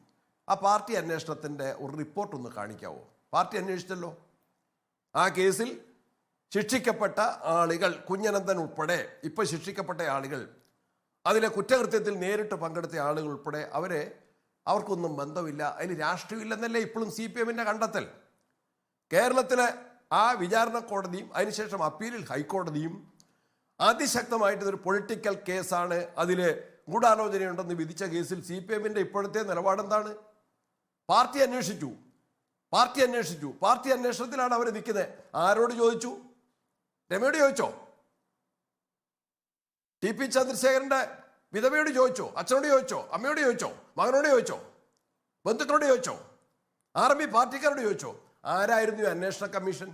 ആ പാർട്ടി അന്വേഷണത്തിൻ്റെ ഒരു റിപ്പോർട്ട് ഒന്ന് കാണിക്കാവോ? പാർട്ടി അന്വേഷിച്ചല്ലോ. ആ കേസിൽ ശിക്ഷിക്കപ്പെട്ട ആളുകൾ, കുഞ്ഞനന്തൻ ഉൾപ്പെടെ ഇപ്പോൾ ശിക്ഷിക്കപ്പെട്ട ആളുകൾ, അതിലെ കുറ്റകൃത്യത്തിൽ നേരിട്ട് പങ്കെടുത്ത ആളുകൾ ഉൾപ്പെടെ അവർക്കൊന്നും ബന്ധമില്ല, അതിൽ രാഷ്ട്രീയമില്ലെന്നല്ലേ ഇപ്പോഴും CPMന്റെ കണ്ടെത്തൽ. കേരളത്തിലെ ആ വിചാരണ കോടതിയും അതിനുശേഷം അപ്പീലിൽ ഹൈക്കോടതിയും അതിശക്തമായിട്ട് ഇതൊരു പൊളിറ്റിക്കൽ കേസാണ്, അതിൽ ഗൂഢാലോചനയുണ്ടെന്ന് വിധിച്ച കേസിൽ CPM-ന്റെ ഇപ്പോഴത്തെ നിലപാടെന്താണ്? പാർട്ടി അന്വേഷിച്ചു. പാർട്ടി അന്വേഷണത്തിലാണ് അവർ നിൽക്കുന്നത്. ആരോട് ചോദിച്ചു? രമയോട് ചോദിച്ചോ? TP ചന്ദ്രശേഖരന്റെ വിധവയോട് ചോദിച്ചോ? അച്ഛനോട് ചോദിച്ചോ? അമ്മയോട് ചോദിച്ചോ? മകനോട് ചോദിച്ചോ? ബന്ധുക്കളോട് ചോദിച്ചോ? RMP പാർട്ടിക്കാരോട് ചോദിച്ചോ? ആരായിരുന്നു ഈ അന്വേഷണ കമ്മീഷൻ?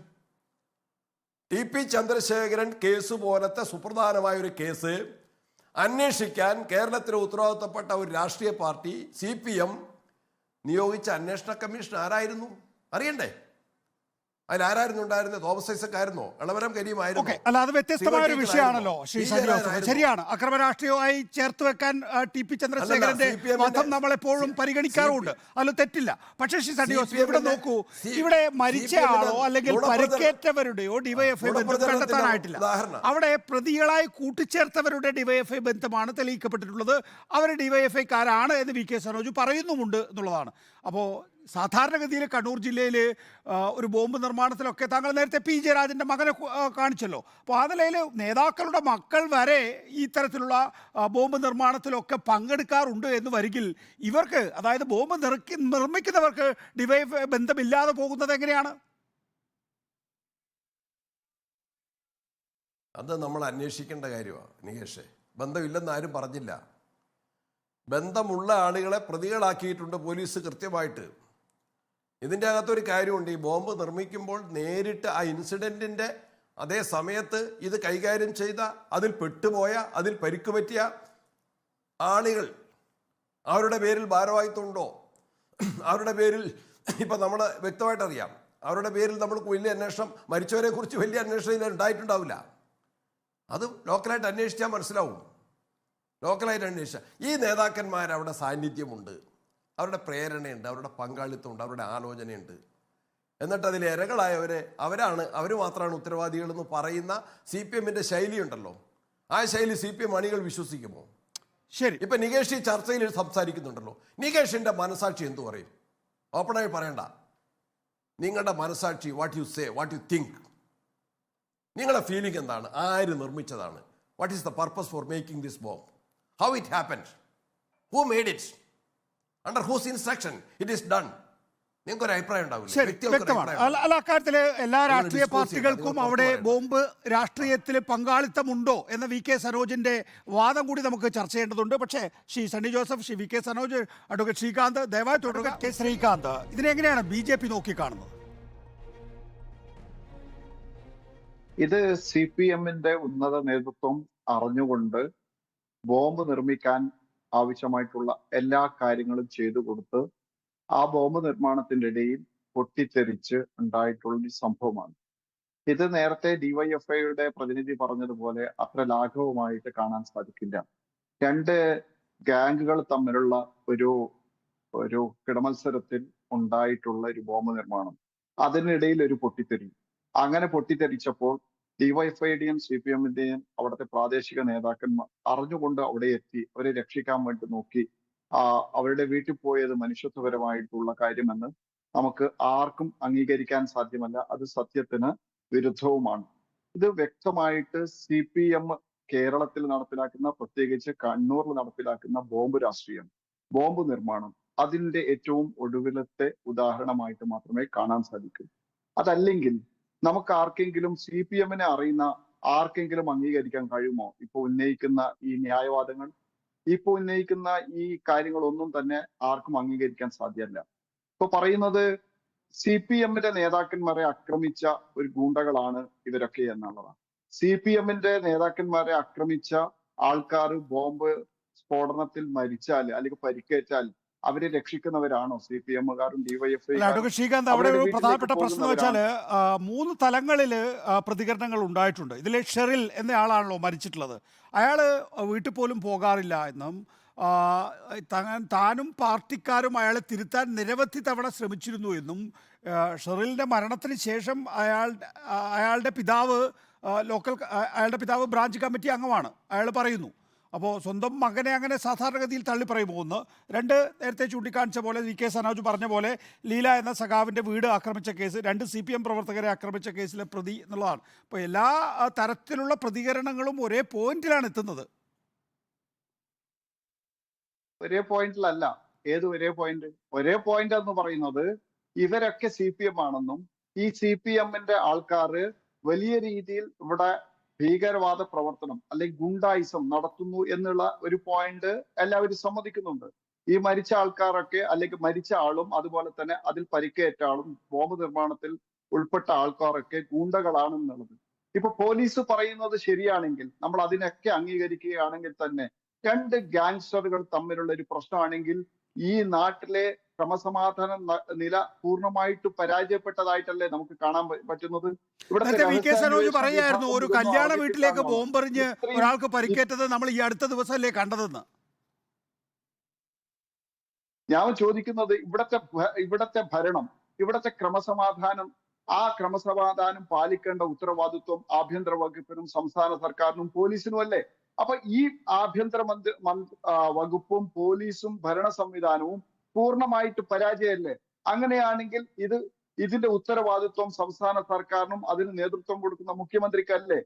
TP ചന്ദ്രശേഖരൻ കേസ് പോലത്തെ സുപ്രധാനമായ ഒരു കേസ് അന്വേഷിക്കാൻ കേരളത്തിലെ ഉത്തരവാദിത്തപ്പെട്ട ഒരു രാഷ്ട്രീയ പാർട്ടി CPM നിയോഗിച്ച അന്വേഷണ കമ്മീഷൻ ആരായിരുന്നു? അറിയണ്ടേ? അതിലാരായിരുന്നു ഉണ്ടായിരുന്നത്? തോമസ് ഐസക്കായിരുന്നോ? ഇളവരം കരീമായിരുന്നോ? അല്ല, അത് വ്യത്യസ്തമായ ഒരു വിഷയമാണല്ലോ ശ്രീ സണ്ണി ജോസഫ്. ശരിയാണ്, അക്രമ രാഷ്ട്രീയവുമായി ചേർത്ത് വെക്കാൻ TP ചന്ദ്രശേഖരന്റെ വധം നമ്മളെപ്പോഴും പരിഗണിക്കാറുമുണ്ട്, അതിൽ തെറ്റില്ല. പക്ഷേ ശ്രീ സണ്ണി ജോസഫ്, ഇവിടെ നോക്കൂ, ഇവിടെ മരിച്ചയാളോ അല്ലെങ്കിൽ പരിക്കേറ്റവരുടെയോ ഡിവൈഎഫ്ഐ ബന്ധം കണ്ടെത്താനായിട്ടില്ല. അവിടെ പ്രതികളായി കൂട്ടിച്ചേർത്തവരുടെ ഡിവൈഎഫ്ഐ ബന്ധമാണ് തെളിയിക്കപ്പെട്ടിട്ടുള്ളത്. അവർ ഡിവൈഎഫ്ഐക്കാരാണ് എന്ന് VK സനോജ് പറയുന്നുമുണ്ട് എന്നുള്ളതാണ്. അപ്പോൾ സാധാരണഗതിയിൽ കണ്ണൂർ ജില്ലയിൽ ഒരു ബോംബ് നിർമ്മാണത്തിലൊക്കെ താങ്കൾ നേരത്തെ P ജയരാജൻ്റെ മകനെ കാണിച്ചല്ലോ. അപ്പോൾ ആ നിലയിൽ നേതാക്കളുടെ മക്കൾ വരെ ഈ തരത്തിലുള്ള ബോംബ് നിർമ്മാണത്തിലൊക്കെ പങ്കെടുക്കാറുണ്ട് എന്ന് വരികിൽ ഇവർക്ക്, അതായത് ബോംബ് നിർമ്മിക്കുന്നവർക്ക് ഡിവൈഎഫ്ഐ ബന്ധമില്ലാതെ പോകുന്നത് എങ്ങനെയാണ്? അത് നമ്മൾ അന്വേഷിക്കേണ്ട കാര്യമാണ് നികേഷേ. ബന്ധമില്ലെന്ന് ആരും പറഞ്ഞില്ല. ബന്ധമുള്ള ആളുകളെ പ്രതികളാക്കിയിട്ടുണ്ട് പോലീസ് കൃത്യമായിട്ട്. ഇതിൻ്റെ അകത്തൊരു കാര്യമുണ്ട്, ഈ ബോംബ് നിർമ്മിക്കുമ്പോൾ നേരിട്ട് ആ ഇൻസിഡൻറ്റിൻ്റെ അതേ സമയത്ത് ഇത് കൈകാര്യം ചെയ്ത, അതിൽ പെട്ടുപോയ, അതിൽ പരിക്ക് പറ്റിയ ആളുകൾ, അവരുടെ പേരിൽ ഭാരവാഹിത്വമുണ്ടോ? അവരുടെ പേരിൽ ഇപ്പം നമ്മൾ വ്യക്തമായിട്ടറിയാം, അവരുടെ പേരിൽ നമ്മൾക്ക് വലിയ അന്വേഷണം, മരിച്ചവരെ കുറിച്ച് വലിയ അന്വേഷണം ഇതിൽ ഉണ്ടായിട്ടുണ്ടാവില്ല. അത് ലോക്കലായിട്ട് അന്വേഷിച്ചാൽ മനസ്സിലാവും. ലോക്കലായിട്ട് അന്വേഷിച്ചാൽ ഈ നേതാക്കന്മാർ അവിടെ സാന്നിധ്യമുണ്ട്, അവരുടെ പ്രേരണയുണ്ട്, അവരുടെ പങ്കാളിത്തമുണ്ട്, അവരുടെ ആലോചനയുണ്ട്. എന്നിട്ട് അതിൽ ഇരകളായവരെ അവർ മാത്രമാണ് ഉത്തരവാദികളെന്ന് പറയുന്ന CPM-ന്റെ ശൈലിയുണ്ടല്ലോ, ആ ശൈലി CPM അണികൾ വിശ്വസിക്കുമോ? ശരി, ഇപ്പം നികേഷ് ഈ ചർച്ചയിൽ സംസാരിക്കുന്നുണ്ടല്ലോ, നികേഷിൻ്റെ മനസാക്ഷി എന്തു പറയും? ഓപ്പണായി പറയണ്ട. നിങ്ങളുടെ മനസാക്ഷി, what you say, what you think, നിങ്ങളുടെ ഫീലിംഗ് എന്താണ്? ആര് നിർമ്മിച്ചതാണ്? What is the purpose for making this bomb? How it happened? Who made it? Under whose instruction it is done? നിങ്ങൾക്കൊരു അഭിപ്രായം ഉണ്ടാവില്ല? വ്യക്തമാണ്. അല്ല, അക്കാര്യത്തിൽ എല്ലാ രാഷ്ട്രീയ പാർട്ടികൾക്കും അവിടെ ബോംബ് രാഷ്ട്രീയത്തിൽ പങ്കാളിത്തമുണ്ടോ എന്ന VK സനോജിന്റെ വാദം കൂടി നമുക്ക് ചർച്ച ചെയ്യേണ്ടതുണ്ട്. പക്ഷേ ശ്രീ സണ്ണി ജോസഫ്, ശ്രീ VK സനോജ്, അഡ്വക്കേറ്റ് ശ്രീകാന്ത്, ദയവായി തുടരുക. K ശ്രീകാന്ത്, ഇതിനെങ്ങനെയാണ് BJP നോക്കിക്കാണുന്നത്? ഇത് CPM-ന്റെ ഉന്നത നേതൃത്വം അറിഞ്ഞുകൊണ്ട് ബോംബ് നിർമ്മിക്കാൻ ആവശ്യമായിട്ടുള്ള എല്ലാ കാര്യങ്ങളും ചെയ്തു കൊടുത്ത് ആ ബോംബ് നിർമ്മാണത്തിന്റെ ഇടയിൽ പൊട്ടിത്തെറിച്ച് ഉണ്ടായിട്ടുള്ള ഒരു സംഭവമാണ്. ഇത് നേരത്തെ DYFIയുടെ പ്രതിനിധി പറഞ്ഞതുപോലെ അത്ര ലാഘവമായിട്ട് കാണാൻ സാധിക്കില്ല. രണ്ട് ഗാംഗുകൾ തമ്മിലുള്ള ഒരു കിടമത്സരത്തിൽ ഉണ്ടായിട്ടുള്ള ഒരു ബോംബ് നിർമ്മാണം, അതിനിടയിൽ ഒരു പൊട്ടിത്തെറി. അങ്ങനെ പൊട്ടിത്തെറിച്ചപ്പോൾ DYFIയുടെയും CPM-ന്റെയും അവിടുത്തെ പ്രാദേശിക നേതാക്കന്മാർ അറിഞ്ഞുകൊണ്ട് അവിടെ എത്തി അവരെ രക്ഷിക്കാൻ വേണ്ടി നോക്കി. അവരുടെ വീട്ടിൽ പോയത് മനുഷ്യത്വപരമായിട്ടുള്ള കാര്യമെന്ന് നമുക്ക് ആർക്കും അംഗീകരിക്കാൻ സാധ്യമല്ല. അത് സത്യത്തിന് വിരുദ്ധവുമാണ്. ഇത് വ്യക്തമായിട്ട് CPM കേരളത്തിൽ നടപ്പിലാക്കുന്ന, പ്രത്യേകിച്ച് കണ്ണൂരിൽ നടപ്പിലാക്കുന്ന ബോംബ് രാഷ്ട്രീയം, ബോംബ് നിർമ്മാണം, അതിന്റെ ഏറ്റവും ഒടുവിലത്തെ ഉദാഹരണമായിട്ട് മാത്രമേ കാണാൻ സാധിക്കൂ. അതല്ലെങ്കിൽ നമുക്ക് ആർക്കെങ്കിലും, CPM-നെ അറിയുന്ന ആർക്കെങ്കിലും അംഗീകരിക്കാൻ കഴിയുമോ ഇപ്പൊ ഉന്നയിക്കുന്ന ഈ ന്യായവാദങ്ങൾ? ഇപ്പൊ ഉന്നയിക്കുന്ന ഈ കാര്യങ്ങളൊന്നും തന്നെ ആർക്കും അംഗീകരിക്കാൻ സാധ്യമല്ല. ഇപ്പൊ പറയുന്നത് CPM-ന്റെ നേതാക്കന്മാരെ ആക്രമിച്ച ഒരു ഗൂണ്ടകളാണ് ഇവരൊക്കെ എന്നുള്ളതാണ്. CPM-ന്റെ നേതാക്കന്മാരെ ആക്രമിച്ച ആൾക്കാർ ബോംബ് സ്ഫോടനത്തിൽ മരിച്ചാൽ അല്ലെങ്കിൽ പരിക്കേറ്റാൽ അവരെ രക്ഷിക്കുന്നവരാണോ CPM-കാരും DYFI? ശ്രീകാന്ത്, അവിടെ ഒരു പ്രധാനപ്പെട്ട പ്രശ്നം എന്ന് വെച്ചാൽ 3 തലങ്ങളിൽ പ്രതികരണങ്ങൾ ഉണ്ടായിട്ടുണ്ട്. ഇതിൽ ഷെറിൽ എന്ന ആളാണല്ലോ മരിച്ചിട്ടുള്ളത്. അയാൾ വീട്ടിൽ പോലും പോകാറില്ല എന്നും താനും പാർട്ടിക്കാരും അയാളെ തിരുത്താൻ നിരവധി തവണ ശ്രമിച്ചിരുന്നു എന്നും ഷെറിലിൻ്റെ മരണത്തിന് ശേഷം അയാളുടെ പിതാവ് ബ്രാഞ്ച് കമ്മിറ്റി അംഗമാണ്, അയാൾ പറയുന്നു. അപ്പോൾ സ്വന്തം മകനെ അങ്ങനെ സാധാരണഗതിയിൽ തള്ളിപ്പറയുമോ? ഒന്ന്. രണ്ട്, നേരത്തെ ചൂണ്ടിക്കാണിച്ച പോലെ വി കെ സനോജ് പറഞ്ഞ പോലെ ലീല എന്ന സഖാവിൻ്റെ വീട് ആക്രമിച്ച കേസ്, 2 CPM പ്രവർത്തകരെ ആക്രമിച്ച കേസിലെ പ്രതി എന്നുള്ളതാണ്. അപ്പോൾ എല്ലാ തരത്തിലുള്ള പ്രതികരണങ്ങളും ഒരേ പോയിന്റിലാണ് എത്തുന്നത്. ഒരേ പോയിന്റിലല്ല. ഏത് ഒരേ പോയിന്റ്? ഒരേ പോയിന്റ് എന്ന് പറയുന്നത് ഇവരൊക്കെ CPM ആണെന്നും ഈ CPM-ന്റെ ആൾക്കാർ വലിയ രീതിയിൽ ഇവിടെ ഭീകരവാദ പ്രവർത്തനം അല്ലെങ്കിൽ ഗുണ്ടായിസം നടത്തുന്നു എന്നുള്ള ഒരു പോയിന്റ് എല്ലാവരും സമ്മതിക്കുന്നുണ്ട്. ഈ മരിച്ച ആൾക്കാരൊക്കെ അല്ലെങ്കിൽ മരിച്ച ആളും അതുപോലെ തന്നെ അതിൽ പരിക്കേറ്റ ആളും ബോംബ് നിർമ്മാണത്തിൽ ഉൾപ്പെട്ട ആൾക്കാരൊക്കെ ഗുണ്ടകളാണെന്നുള്ളത് ഇപ്പൊ പോലീസ് പറയുന്നത് ശരിയാണെങ്കിൽ, നമ്മൾ അതിനൊക്കെ അംഗീകരിക്കുകയാണെങ്കിൽ തന്നെ 2 ഗാങ്സ്റ്ററുകൾ തമ്മിലുള്ള ഒരു പ്രശ്നമാണെങ്കിൽ ഈ നാട്ടിലെ ക്രമസമാധാന നില പൂർണ്ണമായിട്ട് പരാജയപ്പെട്ടതായിട്ടല്ലേ നമുക്ക് കാണാൻ പറ്റുന്നത്. നേരത്തെ വി കെ സനോജ് പറയായിരുന്നു ഒരു കല്യാണ വീട്ടിലേക്ക് ബോംബെറിഞ്ഞ് ഒരാൾക്ക് പരിക്കേറ്റത് നമ്മൾ ഈ അടുത്ത ദിവസമല്ലേ കണ്ടതെന്ന്. ഞാൻ ചോദിക്കുന്നത് ഇവിടത്തെ ഭരണം, ഇവിടത്തെ ക്രമസമാധാനം, ആ ക്രമസമാധാനം പാലിക്കേണ്ട ഉത്തരവാദിത്വം ആഭ്യന്തര വകുപ്പിനും സംസ്ഥാന സർക്കാരിനും പോലീസിനും അല്ലേ? അപ്പൊ ഈ ആഭ്യന്തര വകുപ്പും പോലീസും ഭരണ സംവിധാനവും പൂർണ്ണമായിട്ട് പരാജയമല്ലേ? അങ്ങനെയാണെങ്കിൽ ഇതിന്റെ ഉത്തരവാദിത്വം സംസ്ഥാന സർക്കാരിനും അതിന് നേതൃത്വം കൊടുക്കുന്ന മുഖ്യമന്ത്രിക്കല്ലേ?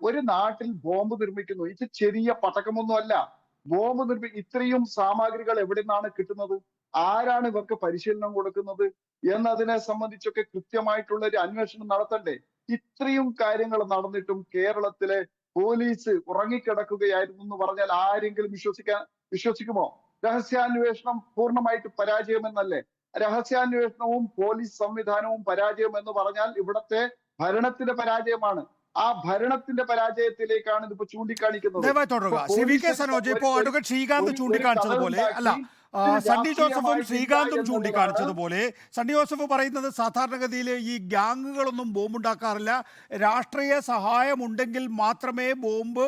ഒരു നാട്ടിൽ ബോംബ് നിർമ്മിക്കുന്നു, ഇത് ചെറിയ പടക്കമൊന്നും അല്ല. ബോംബ് ഇത്രയും സാമഗ്രികൾ എവിടെ നിന്നാണ് കിട്ടുന്നത്? ആരാണ് ഇവർക്ക് പരിശീലനം കൊടുക്കുന്നത് എന്നതിനെ സംബന്ധിച്ചൊക്കെ കൃത്യമായിട്ടുള്ള ഒരു അന്വേഷണം നടത്തണ്ടേ? ഇത്രയും കാര്യങ്ങൾ നടന്നിട്ടും കേരളത്തിലെ പോലീസ് ഉറങ്ങിക്കിടക്കുകയായിരുന്നു എന്ന് പറഞ്ഞാൽ ആരെങ്കിലും വിശ്വസിക്കുമോ? രഹസ്യാന്വേഷണം പൂർണ്ണമായിട്ട് പരാജയമെന്നല്ലേ? രഹസ്യാന്വേഷണവും പോലീസ് സംവിധാനവും പരാജയം എന്ന് പറഞ്ഞാൽ ഇവിടത്തെ ഭരണത്തിന്റെ പരാജയമാണ്. ആ ഭരണത്തിന്റെ പരാജയത്തിലേക്കാണ് ഇതിപ്പോ ചൂണ്ടിക്കാണിക്കുന്നത്. ഇപ്പോ അഡ്വക്കേറ്റ് ശ്രീകാന്ത് ചൂണ്ടിക്കാണിച്ചതുപോലെ, അല്ല സണ്ണി ജോസഫും ശ്രീകാന്തും ചൂണ്ടിക്കാണിച്ചതുപോലെ, സണ്ണി ജോസഫ് പറയുന്നത് സാധാരണഗതിയിൽ ഈ ഗ്യാങ്ങുകളൊന്നും ബോംബുണ്ടാക്കാറില്ല, രാഷ്ട്രീയ സഹായമുണ്ടെങ്കിൽ മാത്രമേ ബോംബ്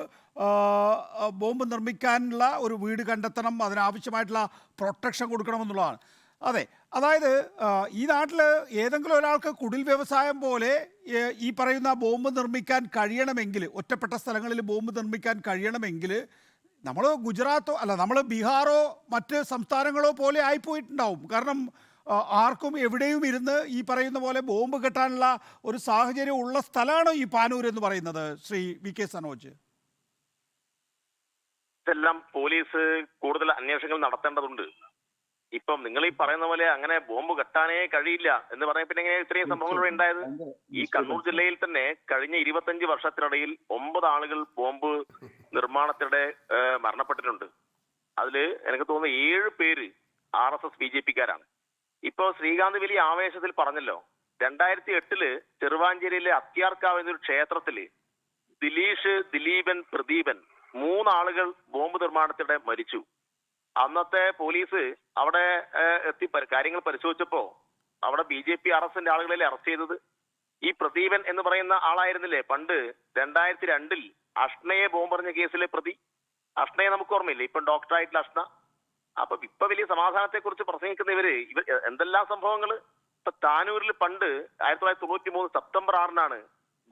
നിർമ്മിക്കാനുള്ള ഒരു വീട് കണ്ടെത്തണം, അതിനാവശ്യമായിട്ടുള്ള പ്രൊട്ടക്ഷൻ കൊടുക്കണമെന്നുള്ളതാണ്. അതെ, അതായത് ഈ നാട്ടിൽ ഏതെങ്കിലും ഒരാൾക്ക് കുടിൽ വ്യവസായം പോലെ ഈ പറയുന്ന ബോംബ് നിർമ്മിക്കാൻ കഴിയണമെങ്കിൽ, ഒറ്റപ്പെട്ട സ്ഥലങ്ങളിൽ ബോംബ് നിർമ്മിക്കാൻ കഴിയണമെങ്കിൽ നമ്മൾ ഗുജറാത്തോ അല്ല നമ്മൾ ബീഹാറോ മറ്റ് സംസ്ഥാനങ്ങളോ പോലെ ആയിപ്പോയിട്ടുണ്ടാവും. കാരണം ആർക്കും എവിടെയും ഇരുന്ന് ഈ പറയുന്ന പോലെ ബോംബ് കെട്ടാനുള്ള ഒരു സാഹചര്യം ഉള്ള സ്ഥലമാണോ ഈ പാനൂർ എന്ന് പറയുന്നത്, ശ്രീ വി കെ സനോജ്? ഇതെല്ലാം പോലീസ് കൂടുതൽ അന്വേഷണങ്ങൾ നടത്തേണ്ടതുണ്ട്. ഇപ്പം നിങ്ങൾ ഈ പറയുന്ന പോലെ അങ്ങനെ ബോംബ് കെട്ടാനേ കഴിയില്ല എന്ന് പറഞ്ഞ പിന്നെ എങ്ങനെ ഇത്രയും സംഭവങ്ങൾ ഉണ്ടായത്? ഈ കണ്ണൂർ ജില്ലയിൽ തന്നെ കഴിഞ്ഞ 25 വർഷത്തിനിടയിൽ 9 ആളുകൾ ബോംബ് നിർമ്മാണത്തിനിടെ മരണപ്പെട്ടിട്ടുണ്ട്. അതില് എനിക്ക് തോന്നുന്നു 7 പേര് RSS BJP-ക്കാരാണ്. ഇപ്പൊ ശ്രീകാന്ത് വലിയ ആവേശത്തിൽ പറഞ്ഞല്ലോ, 2008 ചെറുവാഞ്ചേരിയിലെ അത്യാർക്കാവ് എന്നൊരു ക്ഷേത്രത്തില് ദിലീഷ്, ദിലീപൻ, പ്രദീപൻ 3 ആളുകൾ ബോംബ് നിർമ്മാണത്തിനിടെ മരിച്ചു. അന്നത്തെ പോലീസ് അവിടെ എത്തി കാര്യങ്ങൾ പരിശോധിച്ചപ്പോ അവിടെ BJP RSSന്റെ ആളുകളെ അറസ്റ്റ് ചെയ്തത്. ഈ പ്രദീപൻ എന്ന് പറയുന്ന ആളായിരുന്നില്ലേ പണ്ട് 2002 അഷ്ണയെ ബോംബെറിഞ്ഞ കേസിലെ പ്രതി? അഷ്ണയെ നമുക്ക് ഓർമ്മയില്ലേ, ഇപ്പം ഡോക്ടറായിട്ടുള്ള അഷ്ണ. അപ്പൊ ഇപ്പൊ വലിയ സമാധാനത്തെ കുറിച്ച് പ്രസംഗിക്കുന്ന ഇവർ എന്തെല്ലാം സംഭവങ്ങൾ. ഇപ്പൊ താനൂരിൽ പണ്ട് 1993 സെപ്റ്റംബർ 6-നാണ്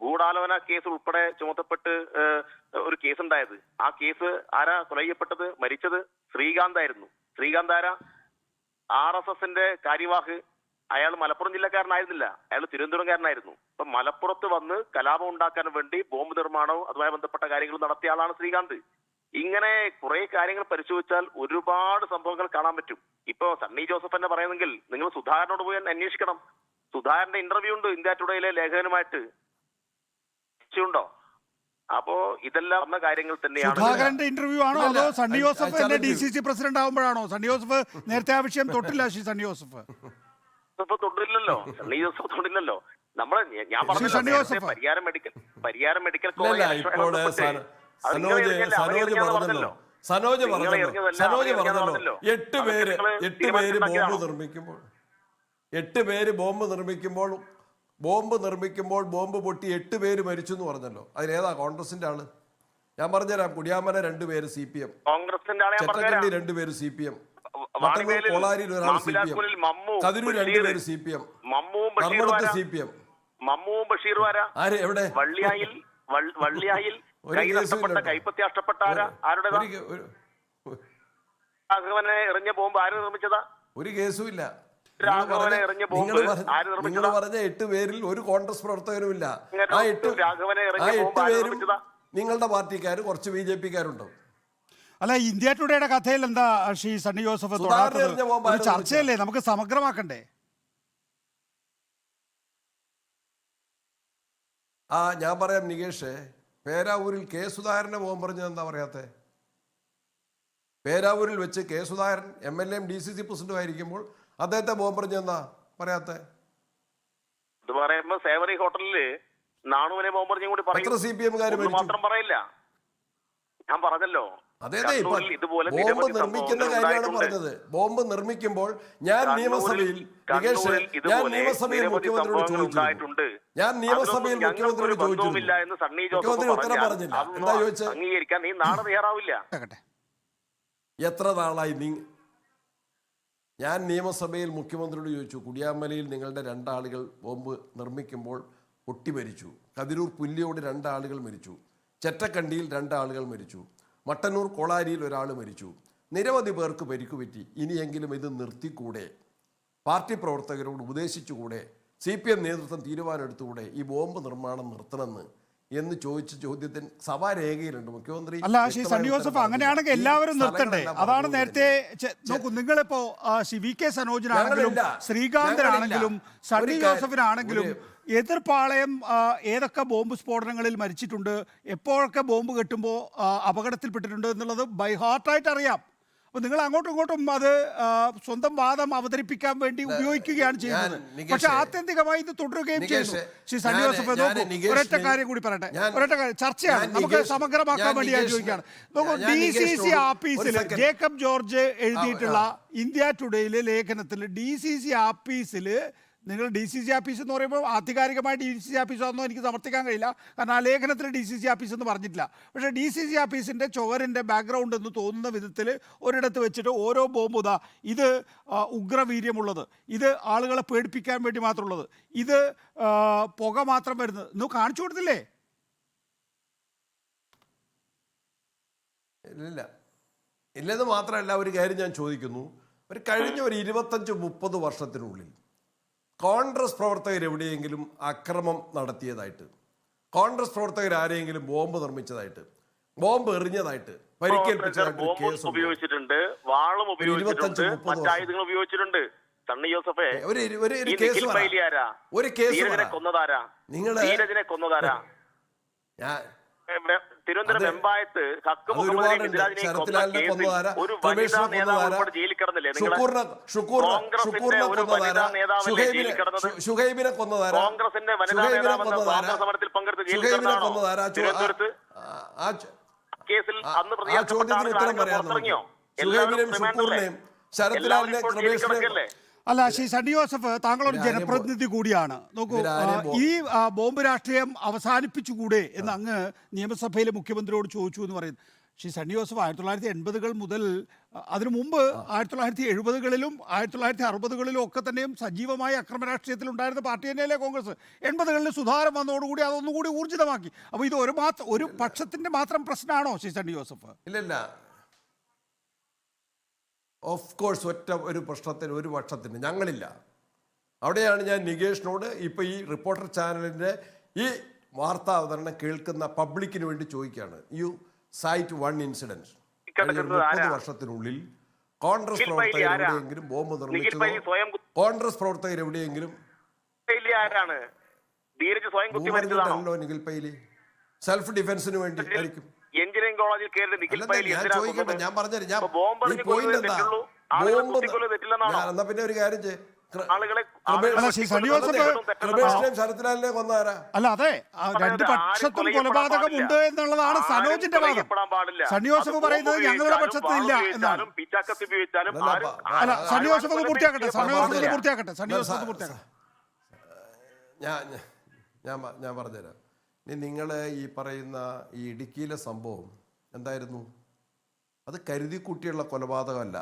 ഗൂഢാലോചന കേസ് ഉൾപ്പെടെ ചുമത്തപ്പെട്ട് ഒരു കേസ് ഉണ്ടായത്. ആ കേസ് ആരാ കൊലയ്യപ്പെട്ടത്, മരിച്ചത്? ശ്രീകാന്ത് ആയിരുന്നു. ശ്രീകാന്ത് ആരാ? RSSന്റെ കാര്യവാഹ്. അയാൾ മലപ്പുറം ജില്ലക്കാരനായിരുന്നില്ല, അയാൾ തിരുവനന്തപുരംകാരനായിരുന്നു. അപ്പൊ മലപ്പുറത്ത് വന്ന് കലാപം ഉണ്ടാക്കാൻ വേണ്ടി ബോംബ് നിർമ്മാണവും അതുമായി ബന്ധപ്പെട്ട കാര്യങ്ങൾ നടത്തിയ ആളാണ് ശ്രീകാന്ത്. ഇങ്ങനെ കുറെ കാര്യങ്ങൾ പരിശോധിച്ചാൽ ഒരുപാട് സംഭവങ്ങൾ കാണാൻ പറ്റും. ഇപ്പൊ സണ്ണി ജോസഫ് തന്നെ പറയുന്നെങ്കിൽ നിങ്ങൾ സുധാകരനോട് പോയി അന്വേഷിക്കണം. സുധാകരന്റെ ഇന്റർവ്യൂ ഉണ്ട് ഇന്ത്യ ടുഡേയിലെ ലേഖകനുമായിട്ട്, ഉണ്ടോ? അപ്പോ ഇതെല്ലാം വന്ന കാര്യങ്ങൾ തന്നെയാണ്. സുധാകരന്റെ ഇന്റർവ്യൂ ആണോ അതോ സണ്ണി ജോസഫ് എന്നെ DCC പ്രസിഡന്റ് ആവുമ്പോഴാണോ? സണ്ണി ജോസഫ് നേരത്തെ ആ വിഷയം തൊട്ടില്ല. സണ്ണി ജോസഫ് തൊട്ടില്ലല്ലോ. സണ്ണി ജോസഫ് തൊട്ടില്ലല്ലോ. നമ്മള് ഞാൻ പറഞ്ഞല്ലോ പരിയാരം മെഡിക്കൽ കോളേജ് സനോജ് പറഞ്ഞല്ലോ 8 പേര് ബോംബ് നിർമ്മിക്കുമ്പോൾ ബോംബ് പൊട്ടി 8 പേര് മരിച്ചു എന്ന് പറഞ്ഞല്ലോ. അതിലേതാ കോൺഗ്രസിന്റെ ആള്? ഞാൻ പറഞ്ഞുതരാം. കുടിയാമല 2 പേര് CPM, ചെറ്റക്കണ്ടി 2 പേര് CPM, മട്ടന്നൂർ കോളാരിയിൽ ഒരാൾ CPM, കതിരൂർ 2 പേര് CPM, ധർമ്മടത്ത് CPM. മമ്മുവും ബഷീറും ആരാ? ആര്? എവിടെ? വള്ളിയായിൽ ഒരു കൈ കേസും നഷ്ടപ്പെട്ട ഇല്ലല്ലോ. കൈപ്പത്തി നഷ്ടപ്പെട്ട ആരുടേതാ? രാഘവനെ എറിഞ്ഞ ബോംബ് ആര് നിർമ്മിച്ചതാ? ഒരു കേസും ഇല്ല. രാഘവനെ എറിഞ്ഞ ബോംബ് ആര് നിങ്ങൾ നിർമ്മിച്ചതാ? പറഞ്ഞ 8 പേരിൽ ഒരു കോൺഗ്രസ് പ്രവർത്തകരും ഇല്ല. ആ 8 രാഘവനെ എറിഞ്ഞ ബോംബ് ആര് പേരും നിർമ്മിച്ചതാ? നിങ്ങളുടെ പാർട്ടിക്കാർ, കുറച്ച് BJP-കാരുണ്ടാവും. അല്ല, ഇന്ത്യ ടുഡേയുടെ കഥയിൽ എന്താ ശ്രീ സണ്ണി ജോസഫ് തൊടാത്തത്? ഒരു ചർച്ചയല്ലേ, നമുക്ക് സമഗ്രമാക്കണ്ടേ? ഞാൻ പറയാം നികേഷ്, പേരാവൂരിൽ കെ സുധാകരനെ ബോംബ് പറഞ്ഞത് എന്താ പറയാത്തെ? പേരാവൂരിൽ വെച്ച് കെ സുധാകരൻ MLA DCC പ്രസിഡന്റും ആയിരിക്കുമ്പോൾ അദ്ദേഹത്തെ ബോംബ് പറഞ്ഞത് എന്താ പറയാത്തെ? ഇത് പറയുമ്പോ സേവറി ഹോട്ടലില് നാണുവിനെ ബോംബ് പറഞ്ഞു കൂടി പറയും. എത്ര CPM-കാര് മാത്രം പറയില്ല. ഞാൻ പറഞ്ഞല്ലോ, അതെ, ഇതുപോലെ ബോംബ് നിർമ്മിക്കുന്ന കാര്യമാണ് പറഞ്ഞത്. ബോംബ് നിർമ്മിക്കുമ്പോൾ ഞാൻ നിയമസഭയിൽ മുഖ്യമന്ത്രിയോട് ചോദിച്ചിട്ടുണ്ട്. മുഖ്യമന്ത്രി ഉത്തരം പറഞ്ഞില്ല. എന്താ ചോദിച്ചത്? അംഗീകരിക്കാൻ നീ നാളെ തയ്യാറാവില്ല. എത്ര നാളായി ഞാൻ നിയമസഭയിൽ മുഖ്യമന്ത്രിയോട് ചോദിച്ചു, കുടിയാമലയിൽ നിങ്ങളുടെ 2 ആളുകൾ ബോംബ് നിർമ്മിക്കുമ്പോൾ പൊട്ടി മരിച്ചു. കതിരൂർ പുല്ലിയോട് 2 ആളുകൾ മരിച്ചു. ചെറ്റക്കണ്ടിയിൽ 2 ആളുകൾ മരിച്ചു. മട്ടന്നൂർ കോളാരിയിൽ 1 ആൾ മരിച്ചു. നിരവധി പേർക്ക് പരിക്കുപറ്റി. ഇനിയെങ്കിലും ഇത് നിർത്തിക്കൂടെ? പാർട്ടി പ്രവർത്തകരോട് ഉപദേശിച്ചുകൂടെ? CPM നേതൃത്വം തീരുമാനമെടുത്തുകൂടെ ഈ ബോംബ് നിർമ്മാണം നിർത്തണമെന്ന് എന്ന് ചോദിച്ച ചോദ്യത്തിന് സഭാരേഖയിലുണ്ട്. മുഖ്യമന്ത്രി അല്ല, ശ്രീ സണ്ണി ജോസഫ്, അങ്ങനെയാണെങ്കിൽ എല്ലാവരും നിർത്തണ്ടേ? അതാണ് നേരത്തെ നോക്കൂ, നിങ്ങളിപ്പോ VK സനോജിനാണെങ്കിലും ശ്രീകാന്തനാണെങ്കിലും സണ്ണി ജോസഫിനാണെങ്കിലും എതിർപ്പാളയം ഏതൊക്കെ ബോംബ് സ്ഫോടനങ്ങളിൽ മരിച്ചിട്ടുണ്ട്, എപ്പോഴൊക്കെ ബോംബ് കെട്ടുമ്പോൾ അപകടത്തിൽപ്പെട്ടിട്ടുണ്ട് എന്നുള്ളത് ബൈ ഹാർട്ടായിട്ട് അറിയാം. അപ്പോൾ നിങ്ങൾ അങ്ങോട്ടും ഇങ്ങോട്ടും അത് സ്വന്തം വാദം അവതരിപ്പിക്കാൻ വേണ്ടി ഉപയോഗിക്കുകയാണ് ചെയ്യുന്നത്. പക്ഷെ ആത്യന്തികമായി ഇത് തുടരുകയും ചെയ്യുന്നു. ശ്രീ സണ്ണി ജോസഫ്, ഒരൊറ്റ കാര്യം കൂടി പറയട്ടെ. ഒരൊറ്റ കാര്യം, ചർച്ചയാണ്, നമുക്ക് സമഗ്രമാക്കാൻ വേണ്ടി ഞാൻ ചോദിക്കുകയാണ്. നോക്കൂ, DCC ആഫീസിൽ ജേക്കബ് ജോർജ് എഴുതിയിട്ടുള്ള ഇന്ത്യ ടുഡേയിലെ ലേഖനത്തിൽ DCC ആഫീസിൽ, നിങ്ങൾ DCC ആഫീസ് എന്ന് പറയുമ്പോൾ ആധികാരികമായി DCC ആഫീസാണെന്നോ എനിക്ക് സമർത്ഥിക്കാൻ കഴിയില്ല, കാരണം ആ ലേഖനത്തിൽ DCC ആഫീസ് എന്ന് പറഞ്ഞിട്ടില്ല. പക്ഷേ DCC ആഫീസിൻ്റെ ചുവരിൻ്റെ ബാക്ക്ഗ്രൗണ്ട് എന്ന് തോന്നുന്ന വിധത്തിൽ ഒരിടത്ത് വെച്ചിട്ട് ഓരോ ബോംബ് ഇത് ഉഗ്രവീര്യമുള്ളത്, ഇത് ആളുകളെ പേടിപ്പിക്കാൻ വേണ്ടി മാത്രമുള്ളത്, ഇത് പുക മാത്രം വരുന്നത് ഇന്ന് കാണിച്ചു കൊടുത്തില്ലേ? ഇല്ലെന്ന് മാത്രമല്ല, ഒരു കാര്യം ഞാൻ ചോദിക്കുന്നു. കഴിഞ്ഞ 25-30 വർഷത്തിനുള്ളിൽ കോൺഗ്രസ് പ്രവർത്തകർ എവിടെയെങ്കിലും അക്രമം നടത്തിയതായിട്ട്, കോൺഗ്രസ് പ്രവർത്തകർ ആരെങ്കിലും ബോംബ് നിർമ്മിച്ചതായിട്ട്, ബോംബ് എറിഞ്ഞതായിട്ട്, പരിക്കേൽപ്പിച്ചതായിട്ട് ഉപയോഗിച്ചിട്ടുണ്ട്, വാളും ഉപയോഗിച്ചിട്ടുണ്ട്, മറ്റായുധങ്ങൾ ഉപയോഗിച്ചിട്ടുണ്ട്. സണ്ണി ജോസഫേ, ഒരു കേസ് കൊന്നതാരാ? ധീരജിനെ കൊന്നതാരാ? തിരുവനന്തപുരം വെമ്പായത്ത് ഒരു വനിതാ നേതാവ് ജയിലിൽ കിടന്നില്ലേ? ഷുഹൈബിനെ കൊന്നതാരാ? കോൺഗ്രസിന്റെ വനിതാ നേതാവ് സ്വാതന്ത്ര്യ സമരത്തിൽ പങ്കെടുത്ത് ജയിലിൽ കിടന്നതാണോ? തിരുവനന്തപുരത്ത് കേസിൽ അന്ന് പുറത്തിറങ്ങിയോ? അല്ല, ശ്രീ സണ്ണി ജോസഫ്, താങ്കളൊരു ജനപ്രതിനിധി കൂടിയാണ്. നോക്കൂ, ഈ ബോംബ് രാഷ്ട്രീയം അവസാനിപ്പിച്ചുകൂടെ എന്ന് അങ്ങ് നിയമസഭയിലെ മുഖ്യമന്ത്രിയോട് ചോദിച്ചു എന്ന് പറയുന്നു. ശ്രീ സണ്ണി ജോസഫ്, 1980-കൾ മുതൽ, അതിനു മുമ്പ് 1970-കളിലും 1960-കളിലും ഒക്കെ തന്നെയും സജീവമായ അക്രമ രാഷ്ട്രീയത്തിലുണ്ടായിരുന്ന പാർട്ടി തന്നെയല്ലേ കോൺഗ്രസ്? 80-കളിൽ സുധാരം വന്നതോടുകൂടി അതൊന്നുകൂടി ഊർജിതമാക്കി. അപ്പോൾ ഇത് ഒരു പക്ഷത്തിൻ്റെ മാത്രം പ്രശ്നമാണോ ശ്രീ സണ്ണി ജോസഫ്? ഇല്ലല്ല, ഓഫ് കോഴ്സ് ഒരു പ്രശ്നത്തിന്, ഒരു പക്ഷത്തിന് ഞങ്ങളില്ല. അവിടെയാണ് ഞാൻ നികേഷിനോട് ഇപ്പോൾ ഈ റിപ്പോർട്ടർ ചാനലിൻ്റെ ഈ വാർത്താ അവതരണം കേൾക്കുന്ന പബ്ലിക്കിന് വേണ്ടി ചോദിക്കുകയാണ്. യു സൈറ്റ് 1 ഇൻസിഡൻറ്റ് 30 വർഷത്തിനുള്ളിൽ കോൺഗ്രസ് പ്രവർത്തകർ എവിടെയെങ്കിലും ബോംബ് നിർമ്മിച്ചതോ, കോൺഗ്രസ് പ്രവർത്തകർ എവിടെയെങ്കിലും നിഖിൽ പൈലി സെൽഫ് ഡിഫൻസിന് വേണ്ടി ആയിരിക്കും. എഞ്ചിനീയറിംഗ് കോളേജിൽ ചോദിക്കട്ടെ, ഞാൻ പറഞ്ഞുതരാം. എന്നാ പിന്നെ ഒരു കാര്യം ശരത്ലാലിനെ കൊന്നാരാ? അല്ല, അതെ, 2 പക്ഷത്തും കൊലപാതകമുണ്ട് എന്നുള്ളതാണ് സനോജിന്റെ വാദം. സണ്ണി ജോസഫ് പറയുന്നത് ഞങ്ങളുടെ പക്ഷത്തില്ല എന്നാണ്. അല്ല, സണ്ണി ജോസഫ് പൂർത്തിയാക്കട്ടെ. ഞാൻ പറഞ്ഞുതരാം. നിങ്ങൾ ഈ പറയുന്ന ഈ ഇടുക്കിയിലെ സംഭവം എന്തായിരുന്നു? അത് കരുതിക്കൂട്ടിയുള്ള കൊലപാതകമല്ല,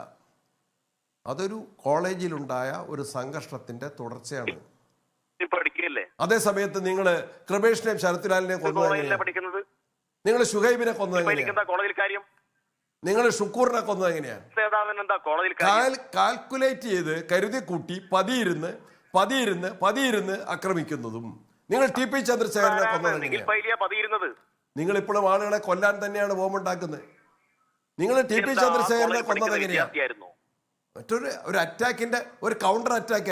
അതൊരു കോളേജിലുണ്ടായ ഒരു സംഘർഷത്തിന്റെ തുടർച്ചയാണ്. അതേ സമയത്ത് നിങ്ങൾ കൃപേഷിനെയും ശരത്ലാലിനെയും കൊന്നത് നിങ്ങൾ ഷുഹൈബിനെ കൊന്നത് ഇപ്പൊ എങ്ങനെയാ? എനിക്കെന്താ കോടതിയിൽ കാര്യം? നിങ്ങൾ ഷുക്കൂറിനെ കൊന്നത് എങ്ങനെയാ? നേതാവിന് എന്താ കോടതിയിൽ കാര്യം? കാൽക്കുലേറ്റ് ചെയ്ത് കരുതി കൂട്ടി പതിയിരുന്ന് ആക്രമിക്കുന്നതും നിങ്ങൾ ടി പി ചന്ദ്രശേഖരനെ കൊന്നത് എങ്ങനെയാ? പതിയിരുന്നത് നിങ്ങൾ ഇപ്പോഴും ആളുകളെ കൊല്ലാൻ തന്നെയാണ് ബോംബുണ്ടാക്കുന്നത്. നിങ്ങൾ ടി പി ചന്ദ്രശേഖരനെ കൊന്നത് എങ്ങനെയാ? ഒരു അറ്റാക്കിന്റെ ഒരു കൗണ്ടർ അറ്റാക്ക്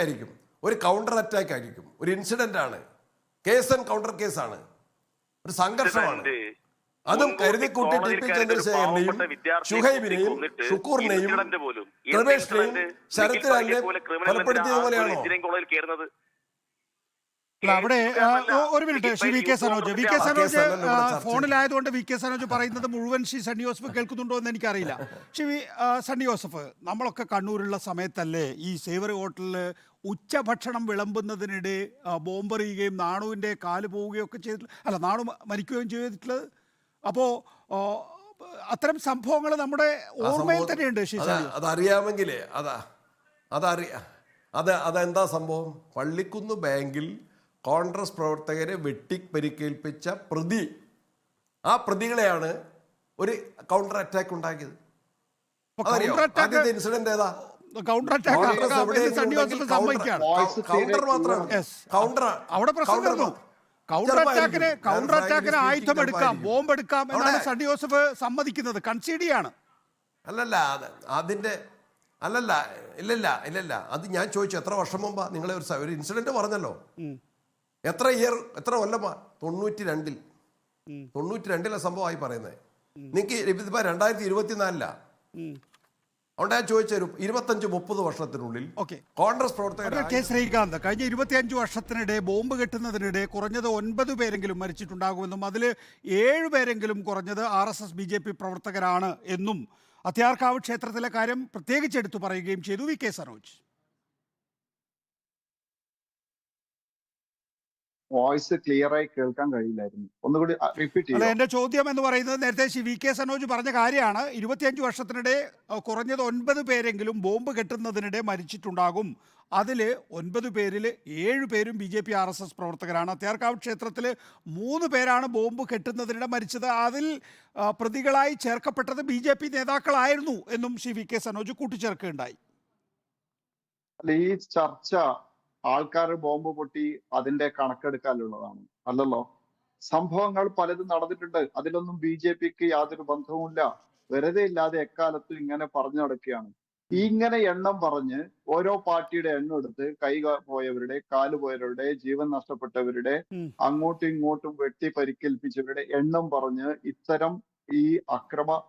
ആയിരിക്കും, ഒരു ഇൻസിഡന്റ് ആണ്, കേസ് ആൻഡ് കൗണ്ടർ കേസാണ്, ഒരു സംഘർഷമാണ്. അതും കരുതി കൂട്ടി ടി പി ചന്ദ്രശേഖരനെയും ഷുഹൈബിനെയും ഷുക്കൂറിനെയും പ്രവേശിനെയും ശരത്ലാലിനെയും കൊലപ്പെടുത്തിയത് പോലെയാണോ? അവിടെ ഒരു minute, Shri V K Sanoj ഫോണിലായതുകൊണ്ട് വി കെ സനോജ് പറയുന്നത് മുഴുവൻ ശ്രീ സണ്ണി ജോസഫ് കേൾക്കുന്നുണ്ടോ എന്ന് എനിക്കറിയില്ല. ശ്രീ സണ്ണി ജോസഫ്, നമ്മളൊക്കെ കണ്ണൂരുള്ള സമയത്തല്ലേ ഈ സേവറി ഹോട്ടലിൽ ഉച്ചഭക്ഷണം വിളമ്പുന്നതിനിടെ ബോംബെറിയുകയും നാണുവിൻ്റെ കാല് പോവുകയും ഒക്കെ ചെയ്തിട്ടുള്ളത്, അല്ല നാണു മരിക്കുകയും ചെയ്തിട്ടുള്ളത്. അപ്പോൾ അത്തരം സംഭവങ്ങൾ നമ്മുടെ ഓർമ്മയിൽ തന്നെയുണ്ട്. അതറിയാമെങ്കിലേ അതെന്താ സംഭവം? പള്ളിക്കുന്ന് ബാങ്കിൽ കോൺഗ്രസ് പ്രവർത്തകരെ വെട്ടിപ്പരിക്കേൽപ്പിച്ച ആ പ്രതികളെയാണ് ഒരു കൗണ്ടർ അറ്റാക്ക് ഉണ്ടാക്കിയത്. ആദ്യത്തെ ഇൻസിഡന്റ് ഏതാ? കൗണ്ടർ അറ്റാക്കിന് ആയുധം എടുക്കാം, ബോംബ് എടുക്കാം എന്നാണ് സണ്ണി ജോസഫ് സമ്മതിക്കുന്നത്. കൺസീഡിയാണ്. ഇല്ലല്ല അത് ഞാൻ ചോദിച്ചു, എത്ര വർഷം മുമ്പാ? നിങ്ങൾ ഒരു ഇൻസിഡന്റ് പറഞ്ഞല്ലോ. എത്ര കൊല്ലമാ? 92-ലെ സംഭവമായി പറയുന്നത്. നിങ്ങൾക്ക് ഇപ്പൊ 2024 അതുകൊണ്ട് ഞാൻ ചോദിച്ചു, 25-30 വർഷത്തിനുള്ളിൽ കോൺഗ്രസ് പ്രവർത്തകർ കെ ശ്രീകാന്ത് കഴിഞ്ഞ 25 വർഷത്തിനിടെ ബോംബ് കെട്ടുന്നതിനിടെ കുറഞ്ഞത് 9 പേരെങ്കിലും മരിച്ചിട്ടുണ്ടാകുമെന്നും അതിൽ 7 പേരെങ്കിലും കുറഞ്ഞത് RSS BJP പ്രവർത്തകരാണ് എന്നും അത്യാർക്കാവ് ക്ഷേത്രത്തിലെ കാര്യം പ്രത്യേകിച്ച് എടുത്തു പറയുകയും ചെയ്തു V K Sanoj. Voice clear ആയി കേൾക്കാൻ കഴിയില്ലായിരുന്നു, ഒന്നുകൂടി റിപ്പീറ്റ് ചെയ്യാം. എന്റെ ചോദ്യം എന്ന് പറയുന്നത് നേരത്തെ ശ്രീ വി കെ സനോജ് പറഞ്ഞ കാര്യമാണ്. 25 വർഷത്തിനിടെ കുറഞ്ഞത് 9 പേരെങ്കിലും ബോംബ് കെട്ടുന്നതിനിടെ മരിച്ചിട്ടുണ്ടാകും. അതിൽ 9 പേരിൽ 7 പേരും BJP RSS പ്രവർത്തകരാണ്. അത്യാർക്കാവ് ക്ഷേത്രത്തിൽ 3 പേരാണ് ബോംബ് കെട്ടുന്നതിനിടെ മരിച്ചത്. അതിൽ പ്രതികളായി ചേർക്കപ്പെട്ടത് BJP നേതാക്കളായിരുന്നു എന്നും ശ്രീ വി കെ സനോജ് കൂട്ടിച്ചേർക്കുകയുണ്ടായി. ഈ ചർച്ച ആൾക്കാർ ബോംബ് പൊട്ടി അതിന്റെ കണക്കെടുക്കാനുള്ളതാണ് അല്ലല്ലോ. സംഭവങ്ങൾ പലതും നടന്നിട്ടുണ്ട്, അതിലൊന്നും BJPക്ക് യാതൊരു ബന്ധവുമില്ല. വെറുതെ ഇല്ലാതെ എക്കാലത്തും ഇങ്ങനെ പറഞ്ഞു നടക്കുകയാണ്. ഇങ്ങനെ എണ്ണം പറഞ്ഞ് ഓരോ പാർട്ടിയുടെ എണ്ണം എടുത്ത് കൈ പോയവരുടെ, കാല് പോയവരുടെ, ജീവൻ നഷ്ടപ്പെട്ടവരുടെ, അങ്ങോട്ടും ഇങ്ങോട്ടും വെട്ടി പരിക്കേൽപ്പിച്ചവരുടെ എണ്ണം പറഞ്ഞ് ഇത്തരം ഈ അക്രമ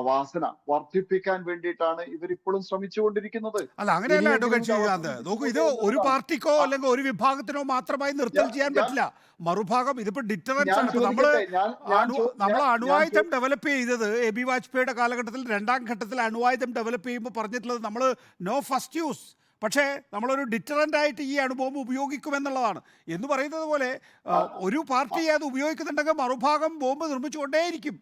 വാസന വർദ്ധിപ്പിക്കാൻ വേണ്ടിയിട്ടാണ് ഇവരിപ്പോഴും ശ്രമിച്ചുകൊണ്ടിരിക്കുന്നത്. അല്ല, അങ്ങനെയല്ല അഡ്വക്കേറ്റ് ശ്രീകാന്ത്. നോക്കൂ, ഇത് ഒരു പാർട്ടിക്കോ അല്ലെങ്കിൽ ഒരു വിഭാഗത്തിനോ മാത്രമായി നിർത്തൽ ചെയ്യാൻ പറ്റില്ല. മറുഭാഗം ഇതിപ്പോ ഡിറ്ററൻസ് ആണ്. നമ്മൾ അണുവായുധം ഡെവലപ്പ് ചെയ്തത് AB വാജ്പേയിയുടെ കാലഘട്ടത്തിൽ 2ാം ഘട്ടത്തിൽ അണുവായുധം ഡെവലപ്പ് ചെയ്യുമ്പോൾ പറഞ്ഞിട്ടുള്ളത് നമ്മൾ നോ ഫസ്റ്റ് യൂസ്, പക്ഷേ നമ്മളൊരു ഡിറ്ററൻ്റ് ആയിട്ട് ഈ അണുബോംബ് ഉപയോഗിക്കുമെന്നുള്ളതാണ്. എന്ന് പറയുന്നത് പോലെ ഒരു പാർട്ടി അത് ഉപയോഗിക്കുന്നുണ്ടെങ്കിൽ മറുഭാഗം ബോംബ് നിർമ്മിച്ചുകൊണ്ടേയിരിക്കും.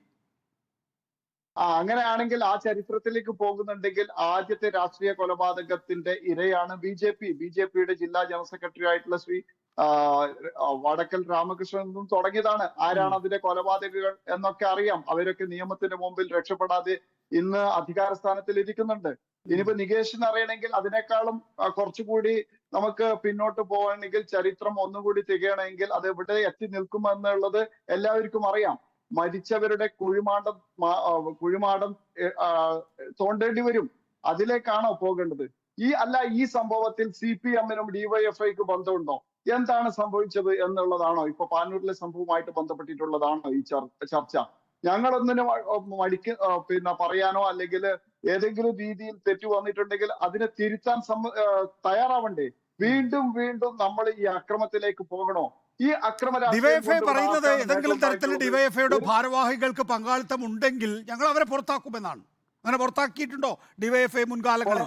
അങ്ങനെയാണെങ്കിൽ ആ ചരിത്രത്തിലേക്ക് പോകുന്നുണ്ടെങ്കിൽ ആദ്യത്തെ രാഷ്ട്രീയ കൊലപാതകത്തിന്റെ ഇരയാണ് BJPയുടെ ജില്ലാ ജനറൽ സെക്രട്ടറി ആയിട്ടുള്ള ശ്രീ വടക്കൽ രാമകൃഷ്ണൻ തുടങ്ങിയതാണ്. ആരാണ് അതിന്റെ കൊലപാതകങ്ങൾ എന്നൊക്കെ അറിയാം. അവരൊക്കെ നിയമത്തിന്റെ മുമ്പിൽ രക്ഷപ്പെടാതെ ഇന്ന് അധികാര സ്ഥാനത്തിൽ ഇരിക്കുന്നുണ്ട്. ഇനിയിപ്പോ നികേഷിന് അറിയണമെങ്കിൽ അതിനേക്കാളും കുറച്ചുകൂടി നമുക്ക് പിന്നോട്ട് പോകണമെങ്കിൽ ചരിത്രം ഒന്നുകൂടി തികയണമെങ്കിൽ അത് എവിടെ എത്തി നിൽക്കുമെന്നുള്ളത് എല്ലാവർക്കും അറിയാം. മരിച്ചവരുടെ കുഴിമാടം തോണ്ടേണ്ടി വരും. അതിലേക്കാണോ പോകേണ്ടത്? ഈ സംഭവത്തിൽ CPM-നും DYFIക്ക് ബന്ധമുണ്ടോ? എന്താണ് സംഭവിച്ചത് എന്നുള്ളതാണോ ഇപ്പൊ പാനൂരിലെ സംഭവവുമായിട്ട് ബന്ധപ്പെട്ടിട്ടുള്ളതാണോ ഈ ചർച്ച? ഞങ്ങളൊന്നിനും പറയാനോ അല്ലെങ്കിൽ ഏതെങ്കിലും രീതിയിൽ തെറ്റു വന്നിട്ടുണ്ടെങ്കിൽ അതിനെ തിരുത്താൻ തയ്യാറാവണ്ടേ? വീണ്ടും നമ്മൾ ഈ അക്രമത്തിലേക്ക് പോകണോ? ഈ ഡിവൈഎഫ്ഐ പറയുന്നത് ഏതെങ്കിലും തരത്തിൽ ഡിവൈഎഫ്ഐയുടെ ഭാരവാഹികൾക്ക് പങ്കാളിത്തം ഉണ്ടെങ്കിൽ ഞങ്ങൾ അവരെ പുറത്താക്കുമെന്നാണ്. അങ്ങനെ പുറത്താക്കിയിട്ടുണ്ടോ ഡിവൈഎഫ്ഐ മുൻകാലങ്ങളിൽ?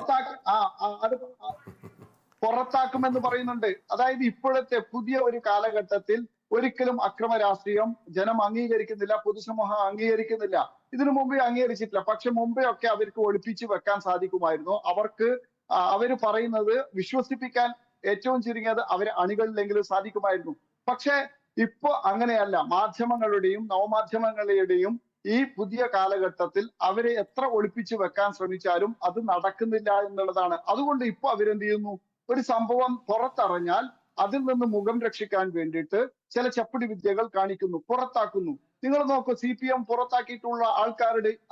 പുറത്താക്കുമെന്ന് പറയുന്നുണ്ട്. അതായത് ഇപ്പോഴത്തെ പുതിയ ഒരു കാലഘട്ടത്തിൽ ഒരിക്കലും അക്രമ രാഷ്ട്രീയം ജനം അംഗീകരിക്കുന്നില്ല, പൊതുസമൂഹം അംഗീകരിക്കുന്നില്ല. ഇതിനു മുമ്പേ അംഗീകരിച്ചിട്ടില്ല. പക്ഷെ മുമ്പേ ഒക്കെ അവർക്ക് ഒളിപ്പിച്ചു വെക്കാൻ സാധിക്കുമായിരുന്നു. അവര് പറയുന്നത് വിശ്വസിപ്പിക്കാൻ ഏറ്റവും ചുരുങ്ങിയത് അവരെ അണികളിലെങ്കിലും സാധിക്കുമായിരുന്നു. പക്ഷെ ഇപ്പൊ അങ്ങനെയല്ല. മാധ്യമങ്ങളുടെയും നവമാധ്യമങ്ങളുടെയും ഈ പുതിയ കാലഘട്ടത്തിൽ അവരെ എത്ര ഒളിപ്പിച്ചു വെക്കാൻ ശ്രമിച്ചാലും അത് നടക്കുന്നില്ല എന്നുള്ളതാണ്. അതുകൊണ്ട് ഇപ്പൊ അവരെന്ത് ചെയ്യുന്നു, ഒരു സംഭവം പുറത്തറിഞ്ഞാൽ അതിൽ നിന്ന് മുഖം രക്ഷിക്കാൻ വേണ്ടിയിട്ട് ചില ചപ്പടി വിദ്യകൾ കാണിക്കുന്നു, പുറത്താക്കുന്നു. നിങ്ങൾ നോക്കൂ, CPM പുറത്താക്കിയിട്ടുള്ള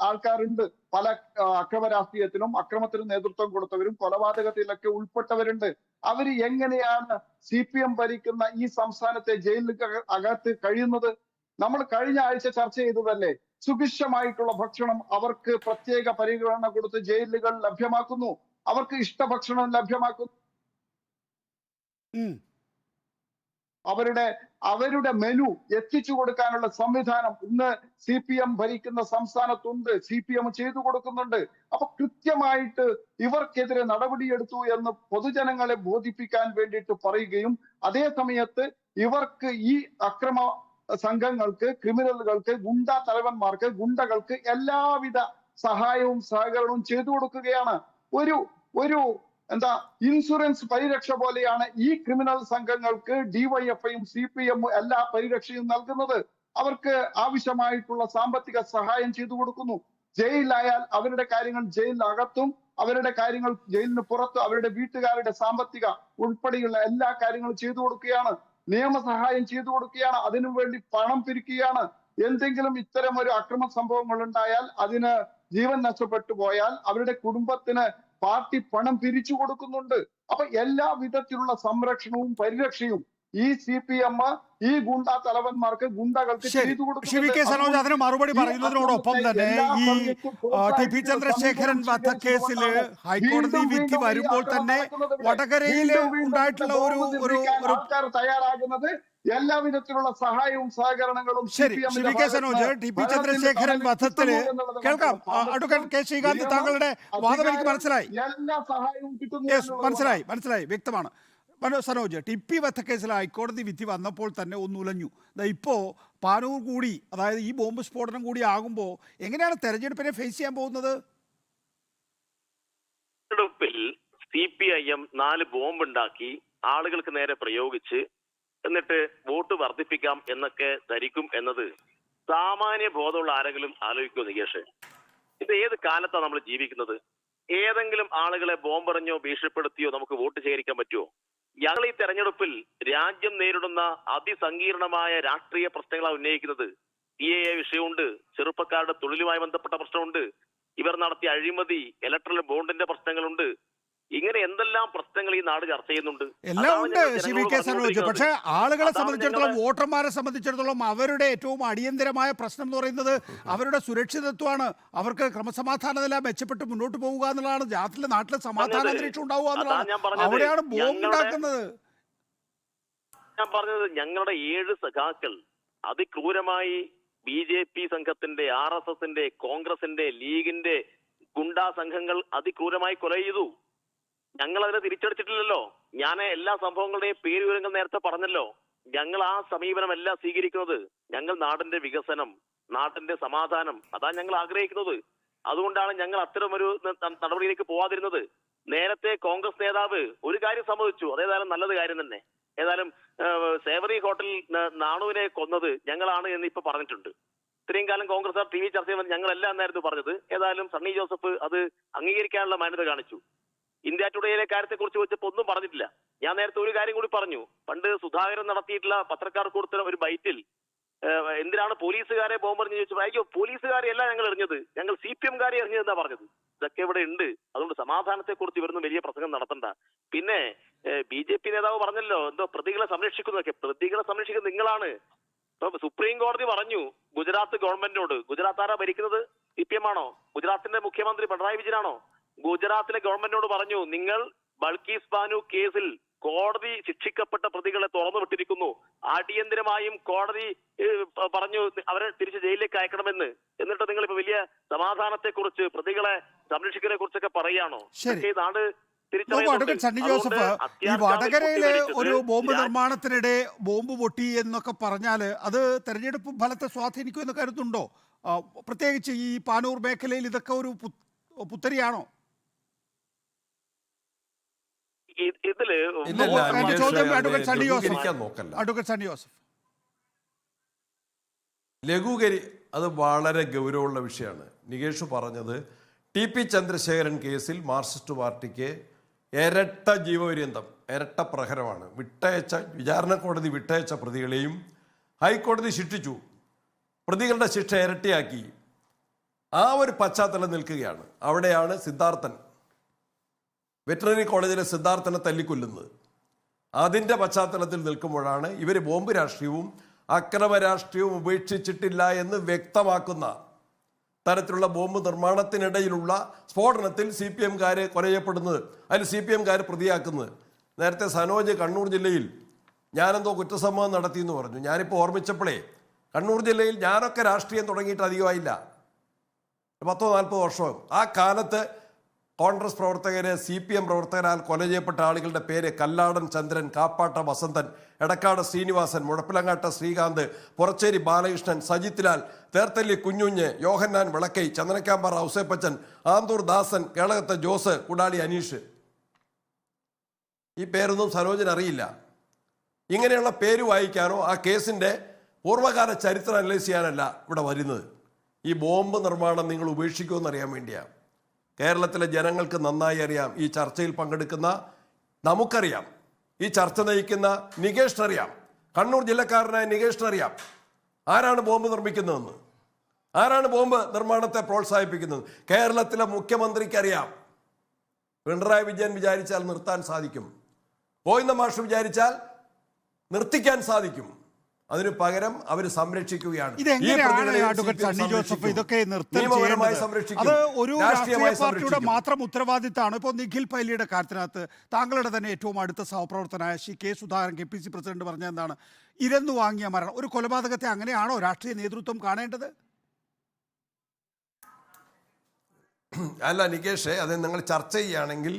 ആൾക്കാരുണ്ട്. പല അക്രമ രാഷ്ട്രീയത്തിനും അക്രമത്തിനും നേതൃത്വം കൊടുത്തവരും കൊലപാതകത്തിലൊക്കെ ഉൾപ്പെട്ടവരുണ്ട്. അവര് എങ്ങനെയാണ് CPM ഭരിക്കുന്ന ഈ സംസ്ഥാനത്തെ ജയിലിൽ അകത്ത് കഴിയുന്നത്? നമ്മൾ കഴിഞ്ഞ ആഴ്ച ചർച്ച ചെയ്തതല്ലേ. സുഭിക്ഷമായിട്ടുള്ള ഭക്ഷണം അവർക്ക് പ്രത്യേക പരിഗണന കൊടുത്ത് ജയിലുകൾ ലഭ്യമാക്കുന്നു, അവർക്ക് ഇഷ്ടഭക്ഷണം ലഭ്യമാക്കുന്നു. അവരുടെ മെനു എത്തിച്ചു കൊടുക്കാനുള്ള സംവിധാനം ഇന്ന് CPM ഭരിക്കുന്ന സംസ്ഥാനത്തുണ്ട്, CPM ചെയ്തു കൊടുക്കുന്നുണ്ട്. അപ്പൊ കൃത്യമായിട്ട് ഇവർക്കെതിരെ നടപടിയെടുത്തു എന്ന് പൊതുജനങ്ങളെ ബോധിപ്പിക്കാൻ വേണ്ടിയിട്ട് പറയുകയും അതേ സമയത്ത് ഇവർക്ക് ഈ അക്രമ സംഘങ്ങൾക്ക്, ക്രിമിനലുകൾക്ക്, ഗുണ്ടാ തലവന്മാർക്ക്, ഗുണ്ടകൾക്ക് എല്ലാവിധ സഹായവും സഹകരണവും ചെയ്തു കൊടുക്കുകയാണ്. ഒരു ഇൻഷുറൻസ് പരിരക്ഷ പോലെയാണ് ഈ ക്രിമിനൽ സംഘങ്ങൾക്ക് DYFIയും CPM എല്ലാ പരിരക്ഷയും നൽകുന്നത്. അവർക്ക് ആവശ്യമായിട്ടുള്ള സാമ്പത്തിക സഹായം ചെയ്തു കൊടുക്കുന്നു. ജയിലിലായാൽ അവരുടെ കാര്യങ്ങൾ ജയിലിനകത്തും അവരുടെ കാര്യങ്ങൾ ജയിലിന് പുറത്തും അവരുടെ വീട്ടുകാരുടെ സാമ്പത്തിക ഉൾപ്പെടെയുള്ള എല്ലാ കാര്യങ്ങളും ചെയ്തു കൊടുക്കുകയാണ്. നിയമസഹായം ചെയ്തു കൊടുക്കുകയാണ്. അതിനു വേണ്ടി പണം പിരിക്കുകയാണ്. എന്തെങ്കിലും ഇത്തരം ഒരു അക്രമ സംഭവങ്ങൾ ഉണ്ടായാൽ, അതിന് ജീവൻ നഷ്ടപ്പെട്ടു പോയാൽ അവരുടെ കുടുംബത്തിന് പാർട്ടി പണം പിരിച്ചു കൊടുക്കുന്നുണ്ട്. അപ്പൊ എല്ലാ വിധത്തിലുള്ള സംരക്ഷണവും പരിരക്ഷയും ഈ CPM ഈ ഗുണ്ടാ തലവന്മാർക്ക്, ഗുണ്ടകൾക്ക് ചെയ്തു സനോജ് അതിന് മറുപടി പറയുന്നതിനോടൊപ്പം തന്നെ ഈ TP ചന്ദ്രശേഖരൻ വധക്കേസിൽ ഹൈക്കോടതി വിധി വരുമ്പോൾ തന്നെ വടകരയിൽ ഉണ്ടായിട്ടുള്ള ഒരു ആൾക്കാർ തയ്യാറാകുന്നത് എല്ലാ വിധത്തിലുള്ള സഹായവും സഹകരണങ്ങളും. ശരി, സനോജ്, TP ചന്ദ്രശേഖരൻ വധത്തില് കേൾക്കാം. Advocate K. ശ്രീകാന്ത്, താങ്കളുടെ വാദം എനിക്ക് മനസ്സിലായി. എല്ലാ സഹായവും മനസ്സിലായി, വ്യക്തമാണ്. സനോജ്, TP വധക്കേസിൽ ഹൈക്കോടതി വിധി വന്നപ്പോൾ തന്നെ ഒന്നുലഞ്ഞു. ഇപ്പോ പാനൂർ കൂടി, അതായത് ഈ ബോംബ് സ്ഫോടനം കൂടി ആകുമ്പോൾ എങ്ങനെയാണ് തെരഞ്ഞെടുപ്പിനെ ഫേസ് ചെയ്യാൻ പോകുന്നത്? തെരഞ്ഞെടുപ്പിൽ CPIM 4 ബോംബ് ഉണ്ടാക്കി ആളുകൾക്ക് നേരെ പ്രയോഗിച്ച് എന്നിട്ട് വോട്ട് വർദ്ധിപ്പിക്കാം എന്നൊക്കെ ധരിക്കും എന്നത് സാമാന്യ ബോധമുള്ള ആരെങ്കിലും ആലോചിക്കുമോ നികേഷ്? ഇത് ഏത് കാലത്താണ് നമ്മൾ ജീവിക്കുന്നത്? ഏതെങ്കിലും ആളുകളെ ബോംബെറിഞ്ഞോ ഭീഷണിപ്പെടുത്തിയോ നമുക്ക് വോട്ട് ശേഖരിക്കാൻ പറ്റുമോ? ഞങ്ങൾ ഈ തെരഞ്ഞെടുപ്പിൽ രാജ്യം നേരിടുന്ന അതിസങ്കീർണമായ രാഷ്ട്രീയ പ്രശ്നങ്ങളാണ് ഉന്നയിക്കുന്നത്. CAA വിഷയമുണ്ട്, ചെറുപ്പക്കാരുടെ തൊഴിലുമായി ബന്ധപ്പെട്ട പ്രശ്നമുണ്ട്, ഇവർ നടത്തിയ അഴിമതി, ഇലക്ട്രൽ ബോണ്ടിന്റെ പ്രശ്നങ്ങളുണ്ട്. ഇങ്ങനെ എന്തെല്ലാം പ്രശ്നങ്ങൾ ഈ നാട് ചർച്ച ചെയ്യുന്നുണ്ട്. എല്ലാം ഉണ്ട് സനോജ്. പക്ഷേ ആളുകളെ സംബന്ധിച്ചിടത്തോളം, വോട്ടർമാരെ സംബന്ധിച്ചിടത്തോളം അവരുടെ ഏറ്റവും അടിയന്തരമായ പ്രശ്നം എന്ന് പറയുന്നത് അവരുടെ സുരക്ഷിതത്വമാണ്. അവർക്ക് ക്രമസമാധാന നില മെച്ചപ്പെട്ട് മുന്നോട്ട് പോവുക എന്നുള്ളതാണ്. നാട്ടിലെ സമാധാന അന്തരീക്ഷം ഉണ്ടാവുക എന്നുള്ളതാണ്. അവിടെയാണ് ബോംബ് ഉണ്ടാക്കുന്നത്. ഞാൻ പറഞ്ഞത് ഞങ്ങളുടെ 7 സഖാക്കൾ അതിക്രൂരമായി BJP സംഘത്തിന്റെ, RSSന്റെ, കോൺഗ്രസിന്റെ, ലീഗിന്റെ ഗുണ്ടാ സംഘങ്ങൾ അതിക്രൂരമായി കൊല ചെയ്തു. ഞങ്ങൾ അതിനെ തിരിച്ചടിച്ചിട്ടില്ലല്ലോ. ഞാൻ എല്ലാ സംഭവങ്ങളുടെയും പേര് വിവരങ്ങൾ നേരത്തെ പറഞ്ഞല്ലോ. ഞങ്ങൾ ആ സമീപനമല്ല സ്വീകരിക്കുന്നത്. ഞങ്ങൾ നാടിന്റെ വികസനം, നാട്ടിന്റെ സമാധാനം, അതാണ് ഞങ്ങൾ ആഗ്രഹിക്കുന്നത്. അതുകൊണ്ടാണ് ഞങ്ങൾ അത്തരമൊരു നടപടിയിലേക്ക് പോവാതിരുന്നത്. നേരത്തെ കോൺഗ്രസ് നേതാവ് ഒരു കാര്യം സമ്മതിച്ചു, അതേതായാലും നല്ലത് കാര്യം തന്നെ. ഏതായാലും സേവറി ഹോട്ടലിൽ നാണുവിനെ കൊന്നത് ഞങ്ങളാണ് എന്ന് ഇപ്പൊ പറഞ്ഞിട്ടുണ്ട്. ഇത്രയും കാലം കോൺഗ്രസ് TV ചർച്ച ചെയ്യുമ്പോൾ ഞങ്ങളെല്ലാം എന്നായിരുന്നു പറഞ്ഞത്. ഏതായാലും സണ്ണി ജോസഫ് അത് അംഗീകരിക്കാനുള്ള മാന്യത കാണിച്ചു. ഇന്ത്യ ടുഡേയിലെ കാര്യത്തെ കുറിച്ച് വെച്ചപ്പോൾ ഒന്നും പറഞ്ഞിട്ടില്ല. ഞാൻ നേരത്തെ ഒരു കാര്യം കൂടി പറഞ്ഞു. പണ്ട് സുധാകരൻ നടത്തിയിട്ടുള്ള പത്രക്കാർക്ക് കൊടുത്ത ഒരു ബൈറ്റിൽ എന്തിനാണ് പോലീസുകാരെ ബോംബെറിഞ്ഞ് ചോദിച്ചപ്പോൾ അയ്യോ പോലീസുകാരെയല്ല ഞങ്ങൾ എറിഞ്ഞത്, ഞങ്ങൾ CPM-കാരെ എറിഞ്ഞതെന്നാ പറഞ്ഞത്. ഇതൊക്കെ ഇവിടെ ഉണ്ട്. അതുകൊണ്ട് സമാധാനത്തെ കുറിച്ച് ഇവരൊന്നും വലിയ പ്രസംഗം നടത്തണ്ട. പിന്നെ BJP നേതാവ് പറഞ്ഞല്ലോ എന്തോ പ്രതികളെ സംരക്ഷിക്കുന്നതൊക്കെ. പ്രതികളെ സംരക്ഷിക്കുന്നത് നിങ്ങളാണ്. ഇപ്പൊ സുപ്രീം കോടതി പറഞ്ഞു ഗുജറാത്ത് ഗവൺമെന്റിനോട്, ഗുജറാത്ത് ആരാ ഭരിക്കുന്നത്? CPM ആണോ? ഗുജറാത്തിന്റെ മുഖ്യമന്ത്രി പിണറായി വിജയനാണോ? ഗുജറാത്തിലെ ഗവൺമെന്റിനോട് പറഞ്ഞു നിങ്ങൾ ബൾക്കീസ് ബാനു കേസിൽ കോടതി ശിക്ഷിക്കപ്പെട്ട പ്രതികളെ തുറന്നു വിട്ടിരിക്കുന്നു, അടിയന്തരമായും കോടതി പറഞ്ഞു അവരെ തിരിച്ച് ജയിലിലേക്ക് അയക്കണമെന്ന്. എന്നിട്ട് നിങ്ങൾ ഇപ്പൊ വലിയ സമാധാനത്തെ കുറിച്ച്, പ്രതികളെ സംരക്ഷിക്കുന്നതിനെ കുറിച്ചൊക്കെ പറയാണോ? നാട് സണ്ണി ജോസഫ്, ഈ വടകരയില് ഒരു ബോംബ് നിർമ്മാണത്തിനിടെ ബോംബ് പൊട്ടി എന്നൊക്കെ പറഞ്ഞാല് അത് തെരഞ്ഞെടുപ്പ് ഫലത്തെ സ്വാധീനിക്കുമെന്ന് കരുതുന്നുണ്ടോ? പ്രത്യേകിച്ച് ഈ പാനൂർ മേഖലയിൽ ഇതൊക്കെ ഒരു പുത്തരിയാണോ? ഇതില് ചോദ്യം അഡ്വക്കേറ്റ് സണ്ണി ജോസഫ്. ലഘൂകരി അത് വളരെ ഗൗരവമുള്ള വിഷയമാണ്. നികേഷ് പറഞ്ഞത് TP ചന്ദ്രശേഖരൻ കേസിൽ മാർക്സിസ്റ്റ് പാർട്ടിക്ക് ഇരട്ട ജീവപര്യന്തം, ഇരട്ട പ്രഹരമാണ്. വിചാരണ കോടതി വിട്ടയച്ച പ്രതികളെയും ഹൈക്കോടതി ശിക്ഷിച്ചു. പ്രതികളുടെ ശിക്ഷ ഇരട്ടിയാക്കി. ആ ഒരു പശ്ചാത്തലം നിൽക്കുകയാണ്. അവിടെയാണ് സിദ്ധാർത്ഥൻ, വെറ്ററിനറി കോളേജിലെ സിദ്ധാർത്ഥനെ തല്ലിക്കൊല്ലുന്നത്. അതിൻ്റെ പശ്ചാത്തലത്തിൽ നിൽക്കുമ്പോഴാണ് ഇവർ ബോംബ് രാഷ്ട്രീയവും അക്രമ രാഷ്ട്രീയവും ഉപേക്ഷിച്ചിട്ടില്ല എന്ന് വ്യക്തമാക്കുന്ന തരത്തിലുള്ള ബോംബ് നിർമ്മാണത്തിനിടയിലുള്ള സ്ഫോടനത്തിൽ CPM-കാർ കൊലയപ്പെടുന്നത്, അതിൽ CPM-കാർ പ്രതിയാക്കുന്നത്. നേരത്തെ സനോജ് കണ്ണൂർ ജില്ലയിൽ ഞാനെന്തോ കുറ്റസമ്മതം നടത്തിയെന്ന് പറഞ്ഞു. ഞാനിപ്പോൾ ഓർമ്മിച്ചപ്പോഴേ കണ്ണൂർ ജില്ലയിൽ ഞാനൊക്കെ രാഷ്ട്രീയം തുടങ്ങിയിട്ട് അധികമായില്ല, 10-40 വർഷം. ആ കാലത്ത് കോൺഗ്രസ് പ്രവർത്തകരെ CPM പ്രവർത്തകരാൽ കൊല ചെയ്യപ്പെട്ട ആളുകളുടെ പേര് കല്ലാടൻ ചന്ദ്രൻ, കാപ്പാട്ട വസന്തൻ, എടക്കാട് ശ്രീനിവാസൻ, മുഴപ്പിലങ്ങാട്ട ശ്രീകാന്ത്, പുറച്ചേരി ബാലകൃഷ്ണൻ, സജിത് ലാൽ, തേർത്തല്ലി കുഞ്ഞുഞ്ഞ്, യോഹന്നാൻ വിളക്കൈ, ചന്ദനക്കാമ്പാറ ഔസേപ്പച്ചൻ, ആന്തൂർ ദാസൻ, കേളകത്തെ ജോസ്, കുടാളി അനീഷ്. ഈ പേരൊന്നും സരോജന് അറിയില്ല. ഇങ്ങനെയുള്ള പേര് വായിക്കാനോ ആ കേസിൻ്റെ പൂർവ്വകാല ചരിത്രം അനലൈസ് ചെയ്യാനല്ല ഇവിടെ വരുന്നത്. ഈ ബോംബ് നിർമ്മാണം നിങ്ങൾ ഉപേക്ഷിക്കുമെന്ന് അറിയാൻ വേണ്ടിയാണ്. കേരളത്തിലെ ജനങ്ങൾക്ക് നന്നായി അറിയാം, ഈ ചർച്ചയിൽ പങ്കെടുക്കുന്ന നമുക്കറിയാം, ഈ ചർച്ച നയിക്കുന്ന നികേഷിനറിയാം, കണ്ണൂർ ജില്ലക്കാരനായ നികേഷിനറിയാം ആരാണ് ബോംബ് നിർമ്മിക്കുന്നതെന്ന്, ആരാണ് ബോംബ് നിർമ്മാണത്തെ പ്രോത്സാഹിപ്പിക്കുന്നത്. കേരളത്തിലെ മുഖ്യമന്ത്രിക്കറിയാം. പിണറായി വിജയൻ വിചാരിച്ചാൽ നിർത്താൻ സാധിക്കും, ഗോവിന്ദ മാഷ് വിചാരിച്ചാൽ നിർത്തിക്കാൻ സാധിക്കും. അതിനു പകരം അവർ സംരക്ഷിക്കുകയാണ്. ഇതൊക്കെ അത് ഒരു രാഷ്ട്രീയ പാർട്ടിയുടെ മാത്രം ഉത്തരവാദിത്തമാണ്. ഇപ്പോൾ നിഖിൽ പൈലിയുടെ കാര്യത്തിനകത്ത് താങ്കളുടെ തന്നെ ഏറ്റവും അടുത്ത സഹപ്രവർത്തനായ K. സുധാകരൻ KPC പ്രസിഡന്റ് പറഞ്ഞ എന്താണ്, ഇരന്നു വാങ്ങിയ മരണം. ഒരു കൊലപാതകത്തെ അങ്ങനെയാണോ രാഷ്ട്രീയ നേതൃത്വം കാണേണ്ടത്? അല്ല നികേഷേ, അത് നിങ്ങൾ ചർച്ച ചെയ്യുകയാണെങ്കിൽ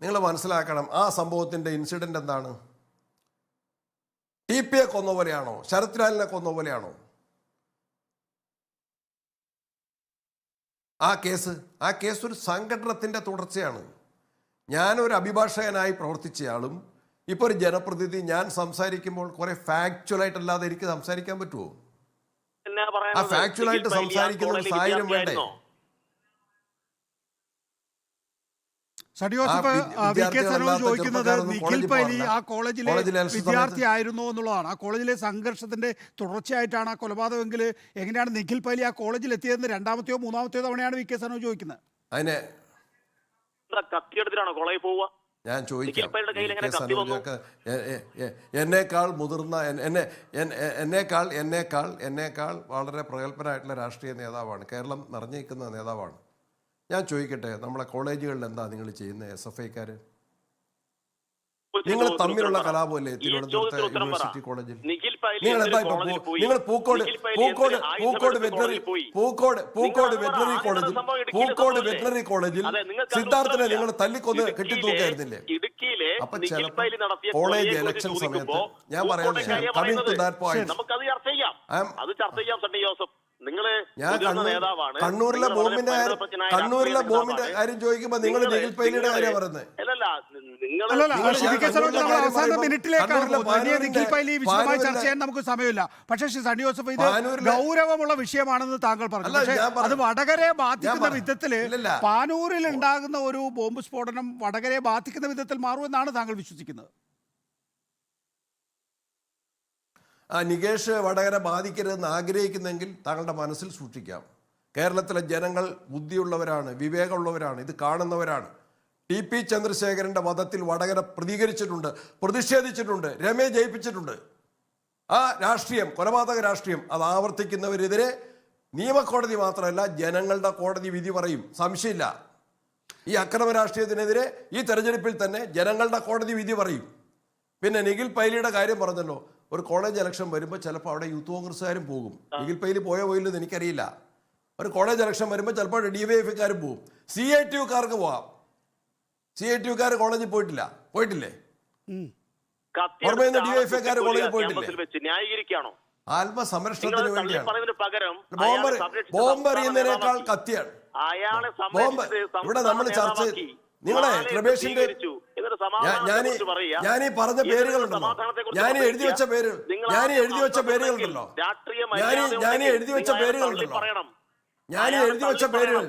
നിങ്ങൾ മനസ്സിലാക്കണം, ആ സംഭവത്തിന്റെ ഇൻസിഡന്റ് എന്താണ്? TP-യെ കൊന്ന പോലെയാണോ? ശരത് ലാലിനെ കൊന്ന പോലെയാണോ ആ കേസ്? ആ കേസ് ഒരു സംഘടനത്തിന്റെ തുടർച്ചയാണ്. ഞാനൊരു അഭിഭാഷകനായി പ്രവർത്തിച്ചയാളും ഇപ്പോൾ ഒരു ജനപ്രതിനിധി, ഞാൻ സംസാരിക്കുമ്പോൾ കുറെ ഫാക്ച്വലായിട്ടല്ലാതെ എനിക്ക് സംസാരിക്കാൻ പറ്റുമോ? ആ ഫാക്ച്വലായിട്ട് സംസാരിക്കുന്ന ഒരു സാഹചര്യം വേണ്ടേ? ചോദിക്കുന്നത് നിഖിൽ പൈലി ആ കോളേജിലെ വിദ്യാർത്ഥിയായിരുന്നോ എന്നുള്ളതാണ്. ആ കോളേജിലെ സംഘർഷത്തിന്റെ തുടർച്ചയായിട്ടാണ് ആ കൊലപാതകമെങ്കിൽ എങ്ങനെയാണ് നിഖിൽ പൈലി ആ കോളേജിൽ എത്തിയതെന്ന് രണ്ടാമത്തെയോ മൂന്നാമത്തെയോ തവണയാണ് VK സനോജ് ചോദിക്കുന്നത്. അതിനെ കത്തിയെടുത്തിട്ടാണോ കോളേജിൽ പോവുക? ഞാൻ ചോദിക്കാം, എന്നേക്കാൾ മുതിർന്ന എന്നേക്കാൾ വളരെ പ്രഗത്ഭനായിട്ടുള്ള രാഷ്ട്രീയ നേതാവാണ്, കേരളം നിറഞ്ഞിരിക്കുന്ന നേതാവാണ്. ഞാൻ ചോദിക്കട്ടെ, നമ്മളെ കോളേജുകളിൽ എന്താ നിങ്ങൾ ചെയ്യുന്നത്? SFI-ക്കാര് നിങ്ങൾ തമ്മിലുള്ള കലാപമല്ലേ തിരുവനന്തപുരത്തെ യൂണിവേഴ്സിറ്റി കോളേജിൽ? നിങ്ങൾ എന്താ നിങ്ങൾ പൂക്കോട് വെറ്ററിനറി കോളേജിൽ സിദ്ധാർത്ഥനെ നിങ്ങൾ തല്ലിക്കൊന്ന് കെട്ടിത്തൂക്കായിരുന്നില്ലേ? അപ്പൊ ചിലപ്പോൾ കോളേജ് ഇലക്ഷൻ സമയത്ത് ഞാൻ പറയാം, കമ്മിങ് ടു ദാറ്റ് പോയിന്റ്, കണ്ണൂരിലെ ബോംബിന്റെ കാര്യം ചോദിക്കുമ്പോ നിങ്ങൾ നിഖിൽ പൈലിയുടെ കാര്യം പറയുന്നത്. നിഖിൽ പൈലി വിശദമായി ചർച്ച ചെയ്യാൻ നമുക്ക് സമയമില്ല. പക്ഷേ സണ്ണി ജോസഫ്, ഇത് ഗൗരവമുള്ള വിഷയമാണെന്ന് താങ്കൾ പറഞ്ഞു. പക്ഷേ അത് വടകരയെ ബാധിക്കുന്ന വിധത്തില്, പാനൂരിൽ ഉണ്ടാകുന്ന ഒരു ബോംബ് സ്ഫോടനം വടകരയെ ബാധിക്കുന്ന വിധത്തിൽ മാറുമെന്നാണ് താങ്കൾ വിശ്വസിക്കുന്നത്? നികേഷ് വടകര ബാധിക്കരുതെന്ന് ആഗ്രഹിക്കുന്നെങ്കിൽ താങ്കളുടെ മനസ്സിൽ സൂക്ഷിക്കാം. കേരളത്തിലെ ജനങ്ങൾ ബുദ്ധിയുള്ളവരാണ്, വിവേകമുള്ളവരാണ്, ഇത് കാണുന്നവരാണ്. TP ചന്ദ്രശേഖരന്റെ വധത്തിൽ വടകര പ്രതികരിച്ചിട്ടുണ്ട്, പ്രതിഷേധിച്ചിട്ടുണ്ട്, രമേശ് ജയിപ്പിച്ചിട്ടുണ്ട്. ആ രാഷ്ട്രീയം, കൊലപാതക രാഷ്ട്രീയം, അത് ആവർത്തിക്കുന്നവരെതിരെ നിയമകോടതി മാത്രമല്ല ജനങ്ങളുടെ കോടതി വിധി പറയും, സംശയമില്ല. ഈ അക്രമ രാഷ്ട്രീയത്തിനെതിരെ ഈ തെരഞ്ഞെടുപ്പിൽ തന്നെ ജനങ്ങളുടെ കോടതി വിധി പറയും. പിന്നെ നിഖിൽ പൈലിയുടെ കാര്യം പറഞ്ഞല്ലോ, ഒരു കോളേജ് ഇലക്ഷൻ വരുമ്പോൾ ചിലപ്പോൾ അവിടെ യൂത്ത് കോൺഗ്രസ്സുകാരും പോകും. നിഖിൽ പൈലി പോയില്ലെന്ന് എനിക്കറിയില്ല. ഒരു കോളേജ് ഇലക്ഷൻ വരുമ്പോൾ ചിലപ്പോൾ DYFI-ക്കാരും പോകും, CITU-കാർക്ക് പോകാം. CITU-കാർ കോളേജിൽ പോയിട്ടില്ലേ? DYFI-ക്കാർ കോളേജിൽ പോയിട്ടില്ലേ? ആത്മസംരക്ഷണത്തിന് വേണ്ടിയാണ്. ബോംബ് എറിയുന്നതിനേക്കാൾ കത്തിയാണ് ബോംബ്. ഇവിടെ നമ്മൾ ചർച്ച, നിങ്ങളെ പ്രവേശിന്റെ സമാധാനത്തെക്കുറിച്ച് പറയുക. ഞാൻ ഈ പറഞ്ഞ പേരുകളുണ്ടല്ലോ, സമാധാനത്തെക്കുറിച്ച് ഞാൻ എഴുതി വെച്ച പേര്, ഞാൻ എഴുതി വെച്ച പേരുകളുണ്ടല്ലോ, രാഷ്ട്രീയ ഞാൻ എഴുതി വെച്ച പേരുകളുണ്ടല്ലോ, പറയണം. ഞാൻ എഴുതി വെച്ച പേരുകൾ,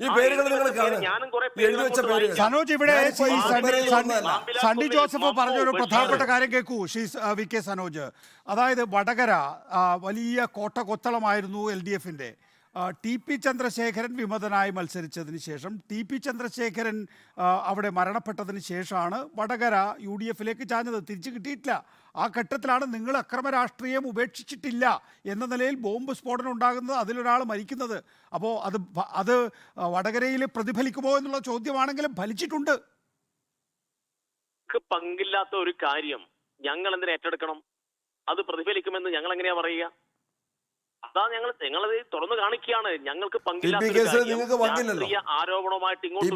ഈ പേരുകൾ നിങ്ങൾ കാണും, എഴുതി വെച്ച പേരുകൾ. സനോജ്, ഇവിടെ സണ്ണി ജോസഫ് പറഞ്ഞൊരു പ്രധാനപ്പെട്ട കാര്യം കേൾക്കൂ. വി കെ സനോജ്, അതായത് വടകര വലിയ കോട്ടകൊത്തളമായിരുന്നു LDF-ന്റെ. TP ചന്ദ്രശേഖരൻ വിമതനായി മത്സരിച്ചതിന് ശേഷം TP ചന്ദ്രശേഖരൻ അവിടെ മരണപ്പെട്ടതിന് ശേഷമാണ് വടകര UDF-ലേക്ക് ചാഞ്ഞത്. തിരിച്ചു കിട്ടിയിട്ടില്ല. ആ ഘട്ടത്തിലാണ് നിങ്ങൾ അക്രമ രാഷ്ട്രീയം ഉപേക്ഷിച്ചിട്ടില്ല എന്ന നിലയിൽ ബോംബ് സ്ഫോടനം ഉണ്ടാകുന്നത്, അതിലൊരാൾ മരിക്കുന്നത്. അപ്പോൾ അത് വടകരയിൽ പ്രതിഫലിക്കുമോ എന്നുള്ള ചോദ്യമാണെങ്കിലും ഫലിച്ചിട്ടുണ്ട്. പങ്കില്ലാത്ത ഒരു കാര്യം ഞങ്ങൾ എന്തിനാ ഏറ്റെടുക്കണം? അത് പ്രതിഫലിക്കുമെന്ന് ഞങ്ങൾ എങ്ങനെയാ പറയുക? അതാ ഞങ്ങളത് തുറന്നു കാണിക്കുകയാണ്. ഞങ്ങൾക്ക് പങ്കില്ലാത്ത ആരോപണമായിട്ട് ഇങ്ങോട്ട്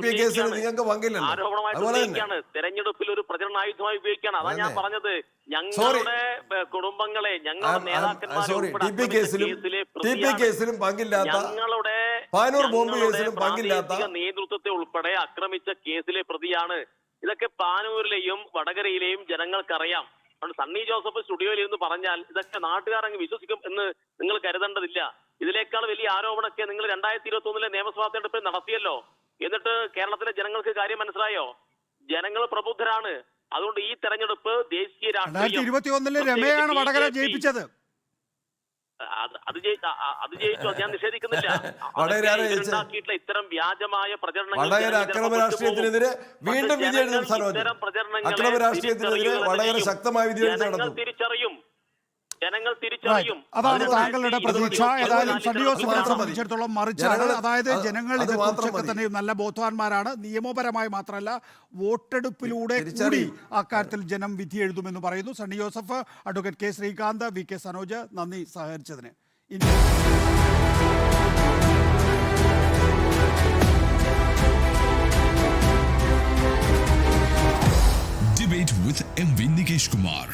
ആരോപണമായിട്ട് ഉപയോഗിക്കുകയാണ്. തെരഞ്ഞെടുപ്പിൽ ഒരു പ്രചരണ ആയുധമായി ഉപയോഗിക്കുകയാണ്. അതാ ഞാൻ പറഞ്ഞത്, ഞങ്ങളുടെ കുടുംബങ്ങളെ, ഞങ്ങളുടെ നേതാക്കന്മാരെ ഞങ്ങളുടെ നേതൃത്വത്തെ ഉൾപ്പെടെ ആക്രമിച്ച കേസിലെ പ്രതിയാണ്. ഇതൊക്കെ പാനൂരിലെയും വടകരയിലെയും ജനങ്ങൾക്കറിയാം. സണ്ണി ജോസഫ് സ്റ്റുഡിയോയിൽ ഇരുന്ന് പറഞ്ഞാൽ ഇതൊക്കെ നാട്ടുകാരങ്ങ് വിശ്വസിക്കും എന്ന് നിങ്ങൾ കരുതേണ്ടതില്ല. ഇതിനേക്കാൾ വലിയ ആരോപണമൊക്കെ നിങ്ങൾ 2021 നിയമസഭാ തെരഞ്ഞെടുപ്പിൽ നടത്തിയല്ലോ. എന്നിട്ട് കേരളത്തിലെ ജനങ്ങൾക്ക് കാര്യം മനസ്സിലായോ? ജനങ്ങൾ പ്രബുദ്ധരാണ്. അതുകൊണ്ട് ഈ തെരഞ്ഞെടുപ്പ് ദേശീയ രാഷ്ട്രീയം 2021 രമയാണ് വടകര ജയിപ്പിച്ചത്. അത് ജയിച്ചു, ഞാൻ നിഷേധിക്കുന്നില്ല. ഇത്തരം വ്യാജമായ രാഷ്ട്രീയത്തിനെതിരെ വീണ്ടും തിരിച്ചറിയും. ജനങ്ങൾ തിരിച്ചറിയും. അതാണ് താങ്കളുടെ പ്രതീക്ഷ. ഏതായാലും സണ്ണി ജോസഫിനെ സംബന്ധിച്ചിടത്തോളം മറിച്ചാണ്. അതായത് ജനങ്ങൾ ഇതേക്കുറിച്ചൊക്കെ തന്നെ നല്ല ബോധവാന്മാരാണ്. നിയമപരമായി മാത്രമല്ല, വോട്ടെടുപ്പിലൂടെ കൂടി അക്കാര്യത്തിൽ ജനം വിധി എഴുതുമെന്ന് പറയുന്നു Sunny Joseph. Advocate K Srikanth, V K Sanoj, നന്ദി സഹകരിച്ചതിന്. Debate with MV Nikesh Kumar.